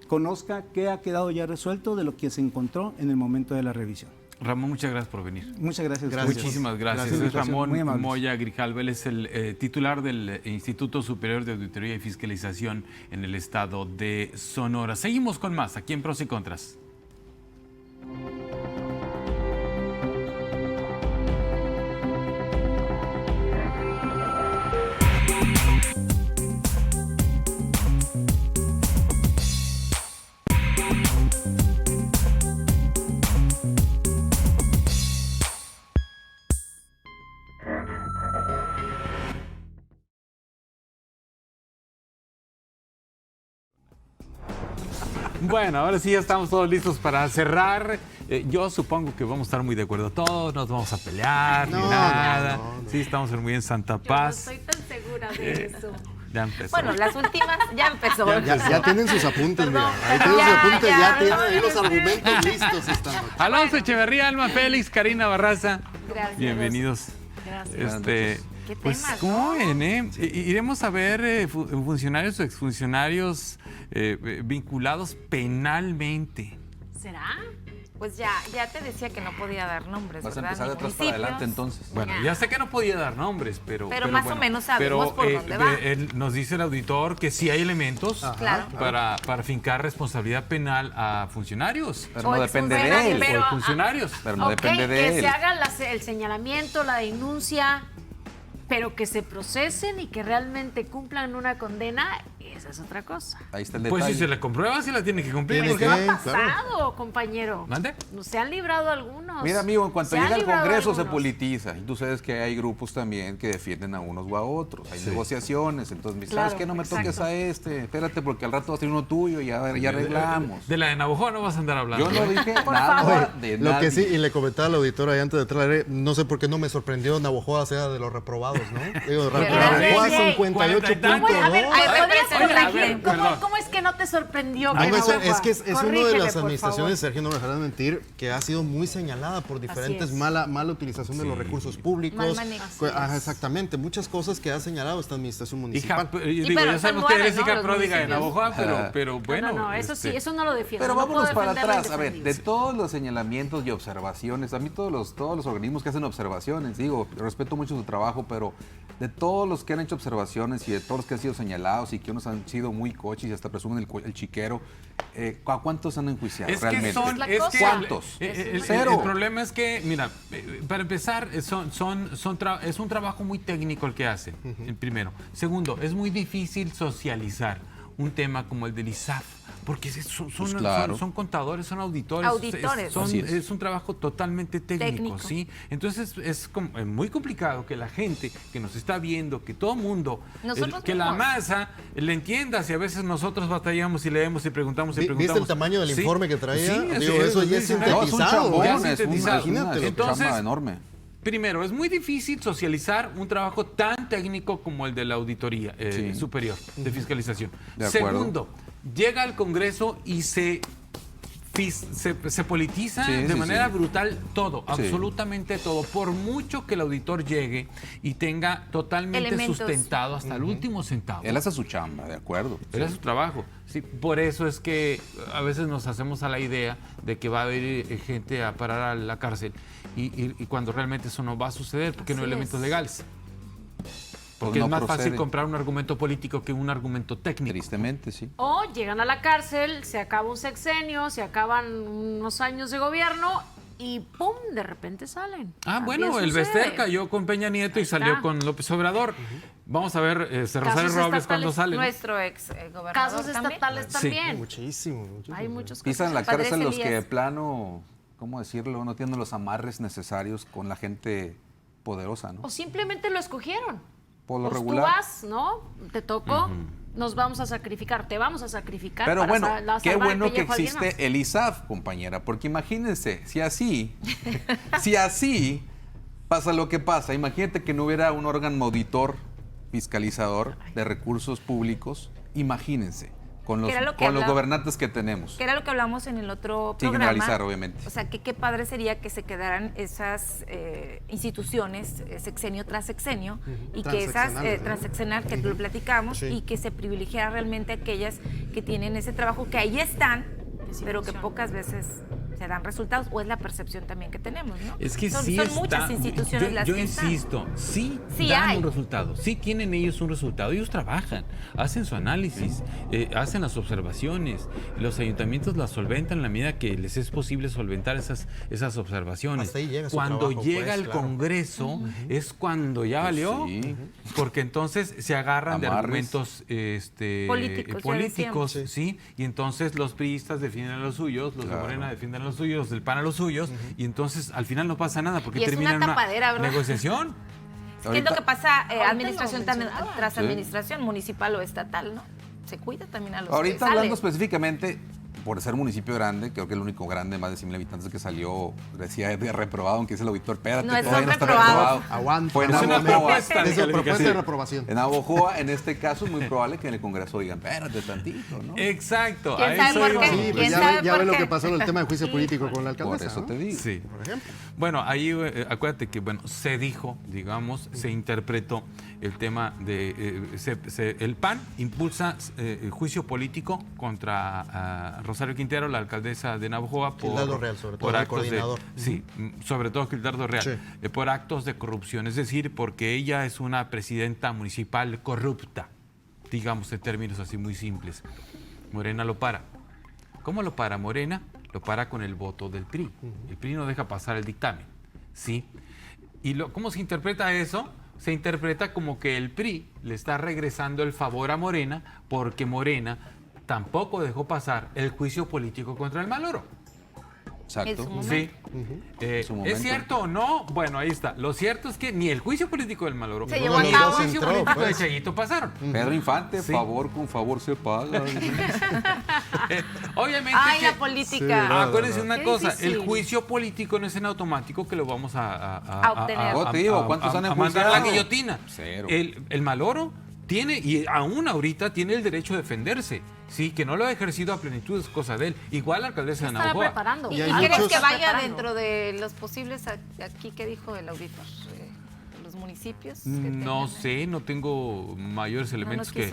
conozca qué ha quedado ya resuelto de lo que se encontró en el momento de la revisión. Ramón, muchas gracias por venir. Muchas gracias. Muchísimas gracias. Es Ramón Moya Grijalva, él es el titular del Instituto Superior de Auditoría y Fiscalización en el estado de Sonora. Seguimos con más aquí en Pros y Contras. Bueno, ahora sí ya estamos todos listos para cerrar. Yo supongo que vamos a estar muy de acuerdo todos, no nos vamos a pelear ni nada. No. Sí, estamos muy en Santa Paz. Yo no estoy tan segura de eso. Ya empezó. Bueno, las últimas ya empezó. Ya tienen sus apuntes, mira. Ahí tienen sus apuntes, ya tienen ahí los argumentos listos esta noche. Alonso Echeverría, Alma Félix, Karina Barraza. Gracias. Bienvenidos. Gracias. ¿Qué pues, temas, ¿cómo ven, iremos a ver funcionarios o exfuncionarios vinculados penalmente. ¿Será? Pues ya te decía que no podía dar nombres, Vas ¿verdad? a empezar de atrás para adelante, entonces. Bueno, ya sé que no podía dar nombres, pero más bueno, o menos sabemos por dónde va. Nos dice el auditor que sí hay elementos para fincar responsabilidad penal a funcionarios. Pero no depende de él. O funcionarios. Pero no depende de él. Que se haga el señalamiento, la denuncia, pero que se procesen y que realmente cumplan una condena, esa es otra cosa. Ahí está el detalle. Pues si se le comprueba, sí la tiene que cumplir. ¿Qué ha pasado, compañero? ¿Mande? Se han librado algunos. Mira, amigo, en cuanto llega al Congreso se politiza. Y tú sabes que hay grupos también que defienden a unos o a otros. Hay negociaciones. Entonces, ¿sabes qué? No me toques a este. Espérate, porque al rato va a ser uno tuyo y ya arreglamos. De la de Navajo no vas a andar hablando. Yo no dije nada de Lo nadie. que sí, y le comentaba al auditor ahí antes de entrar, no sé por qué no me sorprendió Navajo sea de los reprobados, ¿no? Digo, Navajo 58.2. ¿Cómo es que no te sorprendió? Es que es una de las administraciones, Sergio, no me dejarás mentir, que ha sido muy señalada por diferentes mala utilización de los recursos públicos. Mal manejo. Exactamente, muchas cosas que ha señalado esta administración municipal. Ya sabemos que eres hija pródiga de Navajo, pero bueno. No, eso sí, eso no lo defiendo. Pero vámonos para atrás. A ver, de todos los señalamientos y observaciones, a mí todos los organismos que hacen observaciones, digo, respeto mucho su trabajo, pero de todos los que han hecho observaciones y de todos los que han sido señalados y que unos han sido muy coches y hasta presumen el chiquero, ¿a cuántos han enjuiciado realmente? ¿Cuántos? Cero. El problema es que, mira, para empezar, es un trabajo muy técnico el que hacen, el primero. Segundo, es muy difícil socializar un tema como el del ISAF, porque son contadores, son auditores. Es un trabajo totalmente técnico, ¿sí? Entonces es muy complicado que la gente que nos está viendo, que todo mundo, que la masa le entienda, si a veces nosotros batallamos y leemos y preguntamos y preguntamos. ¿Viste el tamaño del informe que traía? Sí, eso ya es sintetizado. Imagínate, entonces, enorme. Primero, es muy difícil socializar un trabajo tan técnico como el de la auditoría superior de fiscalización. Segundo, llega al Congreso y se politiza de manera brutal todo, absolutamente todo, por mucho que el auditor llegue y tenga totalmente sustentado hasta el último centavo. Él hace su chamba, de acuerdo. Él hace su trabajo. Sí, por eso es que a veces nos hacemos a la idea de que va a haber gente a parar a la cárcel y cuando realmente eso no va a suceder porque no hay elementos legales. Porque es más fácil comprar un argumento político que un argumento técnico. Tristemente, sí. O llegan a la cárcel, se acaba un sexenio, se acaban unos años de gobierno y ¡pum! De repente salen. Bueno, el Bester cayó con Peña Nieto y salió con López Obrador. Vamos a ver, Rosario Robles cuando sale. Nuestro ex gobernador. Casos estatales también. Sí, muchísimo. Hay muchos casos. Pisan la cárcel los que de plano, ¿cómo decirlo? No tienen los amarres necesarios con la gente poderosa, ¿no? O simplemente lo escogieron. Por lo regular. Tú vas, ¿no? Te tocó, nos vamos a sacrificar, te vamos a sacrificar. Pero para bueno, qué bueno que existe el ISAF, compañera, porque imagínense, si así pasa lo que pasa, imagínate que no hubiera un órgano auditor, fiscalizador de recursos públicos, imagínense. Con los gobernantes que tenemos. Que era lo que hablamos en el otro programa. Sin generalizar, obviamente. O sea, que qué padre sería que se quedaran esas instituciones sexenio tras sexenio y que esas transaccional que lo platicamos y que se privilegiara realmente aquellas que tienen ese trabajo, que ahí están, pero que pocas veces se dan resultados, o es la percepción también que tenemos, ¿no? Es que son están, muchas instituciones las que insisto, sí dan un resultado, sí tienen ellos un resultado, ellos trabajan, hacen su análisis, hacen las observaciones, los ayuntamientos las solventan en la medida que les es posible solventar esas observaciones. Hasta ahí llega cuando trabajo, llega el Congreso es cuando ya valió, porque entonces se agarran de argumentos políticos, ¿sí? Y entonces los priistas defienden a los suyos, los de Morena defienden a los suyos, del PAN a los suyos, y entonces al final no pasa nada porque termina en una negociación. ¿Qué es lo que pasa administración tras administración, municipal o estatal, no? Se cuida también a los ahorita hablando específicamente, por ser municipio grande, creo que el único grande, más de 100,000 habitantes que salió, decía de reprobado, aunque dice el auditor, espérate, no, todavía no está reprobado. Aguanta. Fue en Es una Navojoa. propuesta de reprobación. En Navojoa, en este caso, es muy probable que en el Congreso digan, espérate tantito, ¿no? Exacto. ¿Quién sabe por qué? Sí, pues ya ve lo que pasó en el tema de juicio político con la alcaldesa. Por eso te digo. Sí. Por ejemplo. Bueno, ahí acuérdate que se dijo, digamos, se interpretó el tema de el PAN impulsa juicio político contra Rosario Quintero, la alcaldesa de Navojoa, Gildardo Real, sobre todo, por el actos coordinador. sí, sobre todo Gildardo Real, Sí. Por actos de corrupción, es decir, porque ella es una presidenta municipal corrupta, digamos en términos así muy simples. Morena lo para. ¿Cómo lo para Morena? Lo para con el voto del PRI. El PRI no deja pasar el dictamen, ¿sí? ¿Y cómo se interpreta eso? Se interpreta como que el PRI le está regresando el favor a Morena porque Morena tampoco dejó pasar el juicio político contra el Maloro. Exacto. Sí. ¿Es cierto o no? Bueno, ahí está. Lo cierto es que ni el juicio político del Maloro Se ni llevó a el cabo. juicio político de Chayito pasaron. Pedro Infante, Sí. favor con favor se paga. Obviamente Ay, que... la política. Acuérdense una Qué cosa, difícil. el juicio político no es en automático que lo vamos A obtener. ¿Cuántos han mandar a la enjuiciado? guillotina. Cero. El Maloro tiene, y aún ahorita tiene el derecho a defenderse. Sí, que no lo ha ejercido a plenitud es cosa de él. Igual la alcaldesa de Estaba Navojoa. preparando. ¿Y crees que vaya dentro de los posibles aquí que dijo el auditor? Los municipios. No sé, no tengo mayores elementos que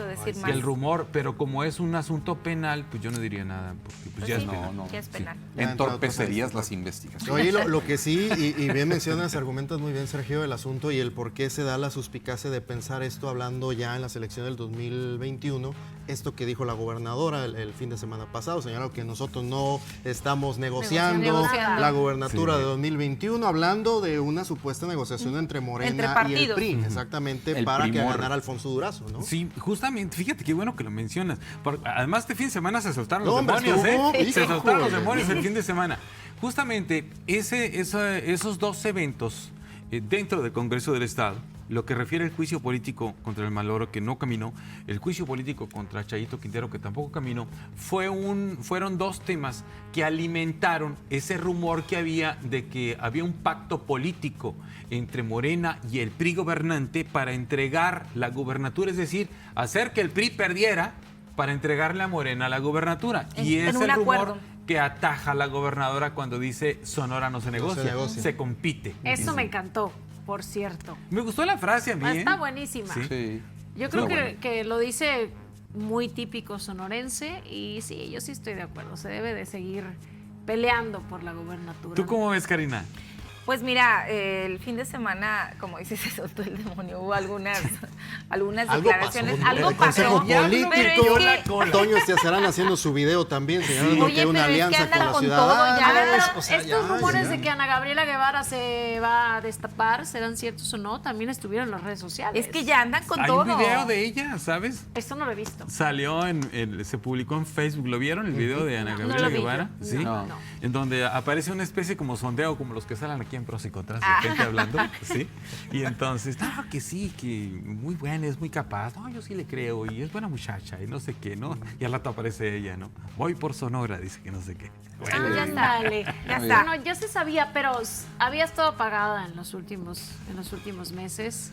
el rumor, pero como es un asunto penal, pues yo no diría nada, porque pues ya es penal. Ya es penal. Entorpecerías las investigaciones. Oye, lo que sí, y bien mencionas, argumentas muy bien, Sergio, el asunto y el por qué se da la suspicacia de pensar esto hablando ya en las elecciones del 2021, esto que dijo la gobernadora el fin de semana pasado, señaló que nosotros no estamos negociando la gubernatura de 2021, hablando de una supuesta negociación entre Morena y el PRI, exactamente, para que ganara Alfonso Durazo, ¿no? Sí, justamente, fíjate qué bueno que lo mencionas. Además, este fin de semana se soltaron los hombre, demonios, estuvo, Se soltaron los híjole. demonios el fin de semana. Justamente, esos dos eventos dentro del Congreso del Estado, lo que refiere al juicio político contra el Maloro, que no caminó, el juicio político contra Chayito Quintero, que tampoco caminó, fueron dos temas que alimentaron ese rumor que había de que había un pacto político entre Morena y el PRI gobernante para entregar la gubernatura, es decir, hacer que el PRI perdiera para entregarle a Morena la gubernatura. Y es el rumor que ataja a la gobernadora cuando dice Sonora no se negocia, se compite. Eso me encantó, por cierto. Me gustó la frase a mí. Está buenísima. Sí. Yo creo que lo dice muy típico sonorense y sí, yo sí estoy de acuerdo. Se debe de seguir peleando por la gubernatura. ¿Tú cómo ves, Karina? Pues mira, el fin de semana, como dices, se soltó el demonio. Hubo algunas declaraciones. Algo pasó. Político, Toño Estiazarán haciendo su video también, señalando que una alianza con la ciudadana. Estos rumores de que Ana Gabriela Guevara se va a destapar, ¿serán ciertos o no? También estuvieron en las redes sociales. Es que ya andan con Hay todo. un video de ella, ¿sabes? Esto no lo he visto. Salió se publicó en Facebook. ¿Lo vieron el video de Ana Gabriela Guevara? Sí. No. En donde aparece una especie como sondeo, como los que salen aquí en Pros y Contras, de gente hablando, ¿sí? Y entonces, no, que sí, que muy buena, es muy capaz, no, yo sí le creo, y es buena muchacha, y no sé qué, ¿no? Y al rato aparece ella, ¿no? Voy por Sonora, dice que no sé qué. Bueno, ya está. Ya está. Bueno, ya se sabía, pero había estado apagada en los últimos meses.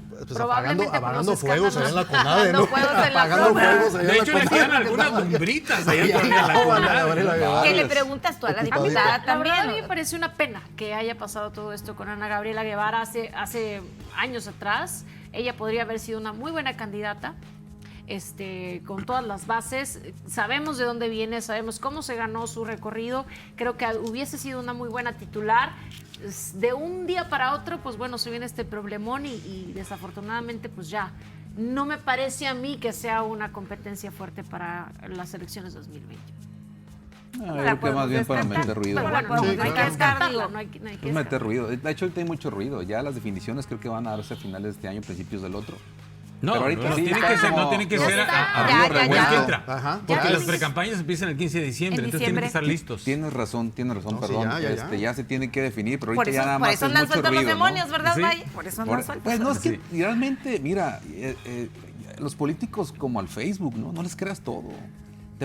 Pues probablemente apagando fuegos allá en la CONADE, apagando ¿no? fuegos en la Apagando CONADE. fuegos allá en la De hecho, le CONADE. quedan algunas lumbritas allá en la CONADE. ¿Qué le preguntas tú a la diputada La también? verdad, a mí me parece una pena que haya pasado todo esto con Ana Gabriela Guevara hace años atrás. Ella podría haber sido una muy buena candidata. Con todas las bases, sabemos de dónde viene, sabemos cómo se ganó su recorrido, creo que hubiese sido una muy buena titular. De un día para otro, pues bueno, se viene este problemón y desafortunadamente pues ya no me parece a mí que sea una competencia fuerte para las elecciones 2020. Creo que más bien para meter ruido. Pero bueno, no hay que descartarla, no hay que Pues meter ruido. De hecho, ahorita hay mucho ruido. Ya las definiciones creo que van a darse a finales de este año, principios del otro. No, pero ahorita no sí tiene está que ser, como- no tiene que Ya ser está. a Ya, río revuelto que entra. Ajá. Porque Ya las es- precampañas empiezan el 15 de diciembre, entonces tienen que estar listos. Tienes razón, No, sí, perdón. ya. Ya se tiene que definir, pero Por ahorita eso, ya nada por más eso es andan mucho sueltos ruido, los demonios, ¿no? ¿verdad, Sí. May? Por eso andan sueltos. Pues no, es que Sí. realmente, mira, los políticos como al Facebook, ¿no? No les creas todo.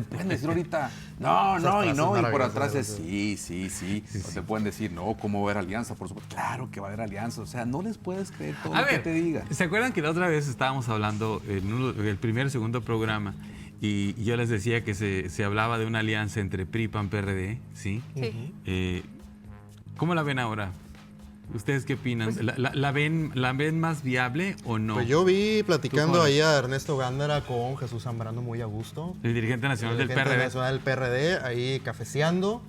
te pueden decir ahorita, no, y por atrás es sí. O te pueden decir, no, ¿cómo va a haber alianza? Por supuesto, claro que va a haber alianza. O sea, no les puedes creer todo lo que te diga. ¿Se acuerdan que la otra vez estábamos hablando en el primer y segundo programa y yo les decía que se hablaba de una alianza entre PRI, PAN, PRD, ¿sí? ¿Cómo la ven ahora? ¿Ustedes qué opinan? Pues, ¿La ven más viable o no? Pues yo vi platicando ahí a Ernesto Gándara con Jesús Zambrano muy a gusto. El dirigente nacional del PRD. El nacional del PRD, ahí cafeceando.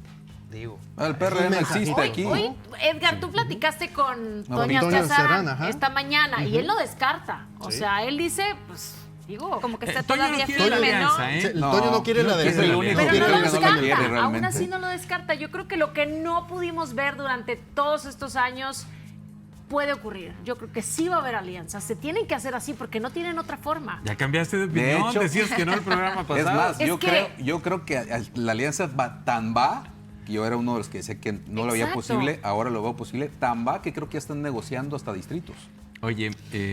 Digo. El PRD no existe aquí. Hoy, Edgar, tú platicaste con Toño Serrán esta mañana y él lo descarta. O sea, él dice, pues... Digo, como que está todavía firme, ¿no? Toño no quiere la de Pero no lo descarta, aún así no lo descarta. Yo creo que lo que no pudimos ver durante todos estos años puede ocurrir. Yo creo que sí va a haber alianzas. Se tienen que hacer así porque no tienen otra forma. Ya cambiaste de opinión, de hecho, decías que no el programa pasado. Es más, yo creo que la alianza va, que yo era uno de los que decía que no lo veía posible, ahora lo veo posible, tan va que creo que ya están negociando hasta distritos. Oye,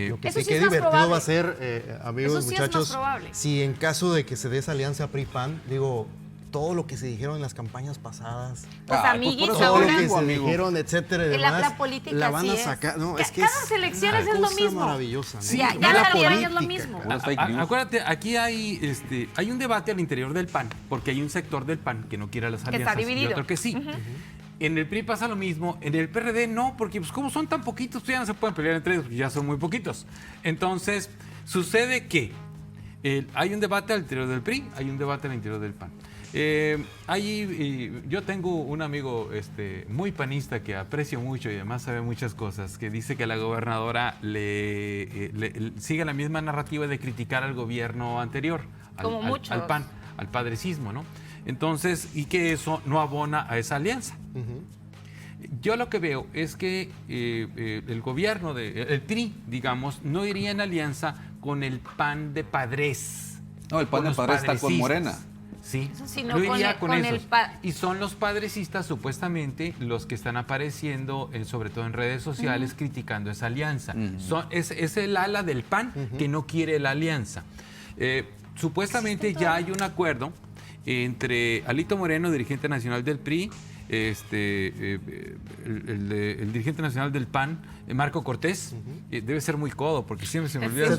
lo que sí que divertido va a ser, amigos, muchachos, si en caso de que se dé esa alianza PRI-PAN, digo, todo lo que se dijeron en las campañas pasadas, pues amiguitos, todo lo que se dijeron, etcétera, y demás, la política la van a sacar. No, es que cada elección es lo mismo. Maravillosa. Sí, ya la política es lo mismo. Acuérdate, aquí hay un debate al interior del PAN, porque hay un sector del PAN que no quiere las alianzas. Que está dividido. Y otro que sí. En el PRI pasa lo mismo, en el PRD no, porque pues como son tan poquitos, pues ya no se pueden pelear entre ellos, porque ya son muy poquitos. Entonces, sucede que hay un debate al interior del PRI, hay un debate al interior del PAN. Yo tengo un amigo muy panista que aprecio mucho y además sabe muchas cosas, que dice que la gobernadora sigue la misma narrativa de criticar al gobierno anterior, al PAN, al padrecismo, ¿no? Entonces, y que eso no abona a esa alianza. Yo lo que veo es que el gobierno, el PRI, digamos, no iría en alianza con el PAN de padres. No, el PAN de padres está con Morena. Sí, sino no iría con esos. el y son los padrecistas, supuestamente, los que están apareciendo, sobre todo en redes sociales, criticando esa alianza. Es el ala del PAN que no quiere la alianza. Supuestamente ya hay un acuerdo entre Alito Moreno, dirigente nacional del PRI, el dirigente nacional del PAN, Marco Cortés, debe ser muy codo porque siempre se me olvida.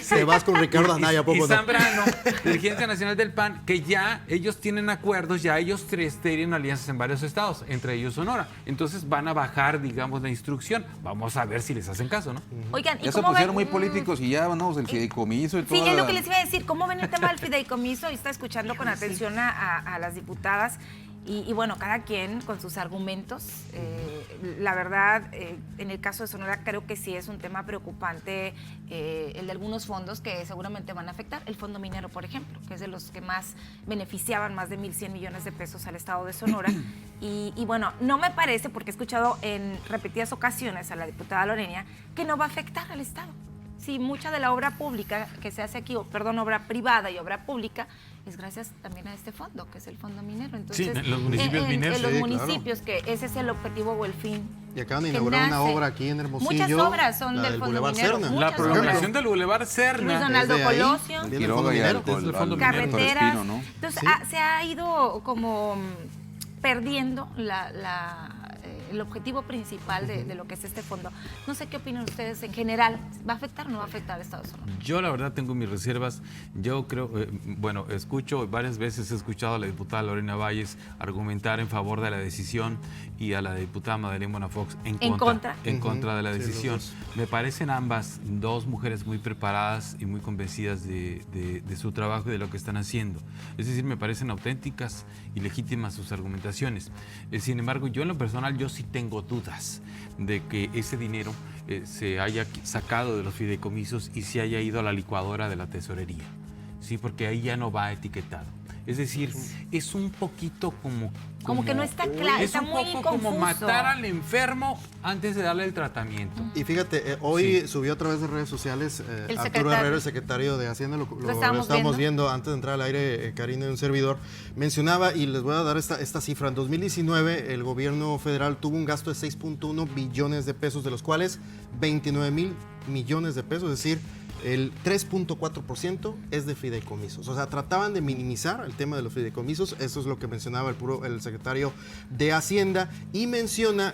Se vas con Ricardo Anaya, poco. Y Zambrano, dirigente nacional del PAN, que ya ellos tienen acuerdos, ya ellos tienen alianzas en varios estados, entre ellos Sonora. Entonces van a bajar, digamos, la instrucción. Vamos a ver si les hacen caso, ¿no? Oigan, ya se pusieron muy políticos y ya, vamos, el fideicomiso y todo. Sí, es lo que les iba a decir. ¿Cómo ven el tema del fideicomiso? Y está escuchando con atención a las diputadas. Y bueno, cada quien con sus argumentos. La verdad, en el caso de Sonora creo que sí es un tema preocupante el de algunos fondos que seguramente van a afectar. El fondo minero, por ejemplo, que es de los que más beneficiaban, más de 1,100 millones de pesos al estado de Sonora. Y bueno, no me parece, porque he escuchado en repetidas ocasiones a la diputada Lorena, que no va a afectar al estado. Sí, mucha de la obra pública que se hace aquí, obra privada y obra pública, es gracias también a este fondo, que es el fondo minero. Entonces, sí, en los municipios mineros. En los municipios, claro, que ese es el objetivo o el fin. Y acaban de inaugurar una obra aquí en Hermosillo. Muchas obras son del fondo minero. La prolongación del Boulevard Serna. Luis Donaldo Colosio. El fondo carreteras. Entonces, se ha ido como perdiendo el objetivo principal de lo que es este fondo. No sé qué opinan ustedes en general. ¿Va a afectar o no va a afectar a Estados Unidos? Yo la verdad tengo mis reservas. Yo creo, varias veces he escuchado a la diputada Lorena Valles argumentar en favor de la decisión y a la diputada Madeleine Bonafox en contra de la decisión. Me parecen ambas dos mujeres muy preparadas y muy convencidas de su trabajo y de lo que están haciendo. Es decir, me parecen auténticas y legítimas sus argumentaciones. Sin embargo, yo en lo personal, yo sí tengo dudas de que ese dinero se haya sacado de los fideicomisos y se haya ido a la licuadora de la tesorería. Sí, porque ahí ya no va etiquetado. Es decir, es un poquito como que no está claro, está muy confuso. Es un poco como matar al enfermo antes de darle el tratamiento. Y fíjate, hoy subió a través de redes sociales Arturo Herrera, el secretario de Hacienda, lo estábamos viendo antes de entrar al aire, Karina, de un servidor, mencionaba, y les voy a dar esta cifra, en 2019 el gobierno federal tuvo un gasto de 6.1 billones de pesos, de los cuales 29,000 millones de pesos, es decir, el 3.4% es de fideicomisos. O sea, trataban de minimizar el tema de los fideicomisos. Eso es lo que mencionaba el secretario de Hacienda. Y menciona,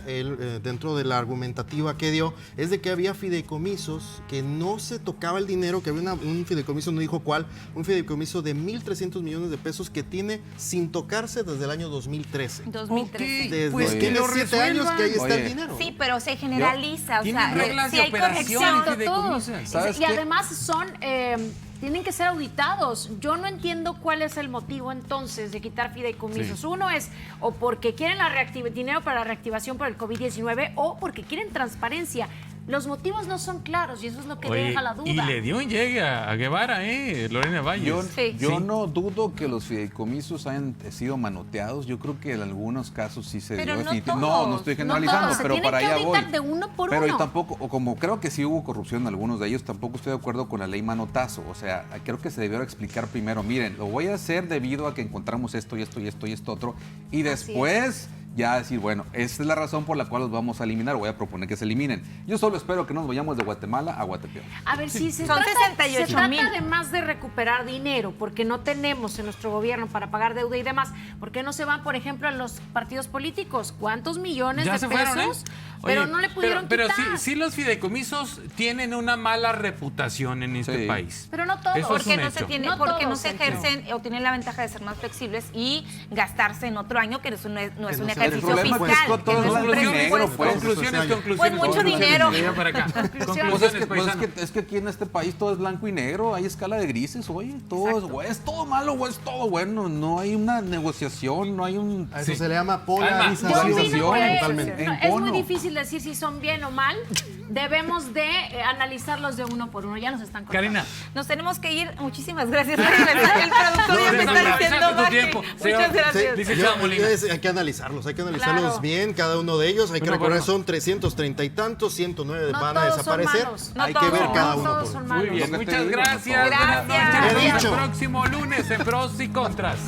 dentro de la argumentativa que dio, es de que había fideicomisos que no se tocaba el dinero, que había un fideicomiso, no dijo cuál, un fideicomiso de 1.300 millones de pesos que tiene sin tocarse desde el año 2013. 2013. Desde Pues que tiene 7 años que ahí está el dinero. Sí, pero se generaliza. Tienen reglas de operación y fideicomisos. Y además tienen que ser auditados. Yo no entiendo cuál es el motivo entonces de quitar fideicomisos. Sí. Uno es o porque quieren dinero para la reactivación por el COVID-19 o porque quieren transparencia. Los motivos no son claros y eso es lo que deja la duda. Y le dio un llegue a Guevara, Lorena Valles. Yo no dudo que los fideicomisos hayan sido manoteados. Yo creo que en algunos casos sí se dio. No estoy generalizando, pero para allá voy. De uno por pero uno. yo tampoco, o como creo que sí hubo corrupción en algunos de ellos, tampoco estoy de acuerdo con la ley manotazo. O sea, creo que se debió explicar primero, miren, lo voy a hacer debido a que encontramos esto y esto y esto y esto otro. Y después ya decir, bueno, esta es la razón por la cual los vamos a eliminar, voy a proponer que se eliminen. Yo solo espero que no nos vayamos de Guatemala a Guatepeor. A ver, si se Son trata 68,000. además de recuperar dinero, porque no tenemos en nuestro gobierno para pagar deuda y demás, ¿por qué no se van, por ejemplo, a los partidos políticos? ¿Cuántos millones de pesos? Fueron, pero no le pudieron pero quitar. sí los fideicomisos tienen una mala reputación en este país. Pero no todos. Porque no se ejercen o tienen la ventaja de ser más flexibles y gastarse en otro año, que eso no es un ejercicio fiscal. Conclusiones. Pues mucho dinero. Es que aquí en este país todo es blanco y negro, hay escala de grises, oye, todo es todo malo o es todo bueno, no hay una negociación, no hay un... A eso se le llama polarización. Es muy difícil decir si son bien o mal. Debemos de analizarlos de uno por uno. Ya nos están contando. Karina. Nos tenemos que ir. Muchísimas gracias. El productor ya me está diciendo muchas gracias. Hay que analizarlos bien, cada uno de ellos. Hay que recordar, son 330 y tantos, 109 van a desaparecer. Hay que ver cada uno por uno. Muy bien, muchas gracias. Buenas noches. Hasta el próximo lunes en Pros y Contras.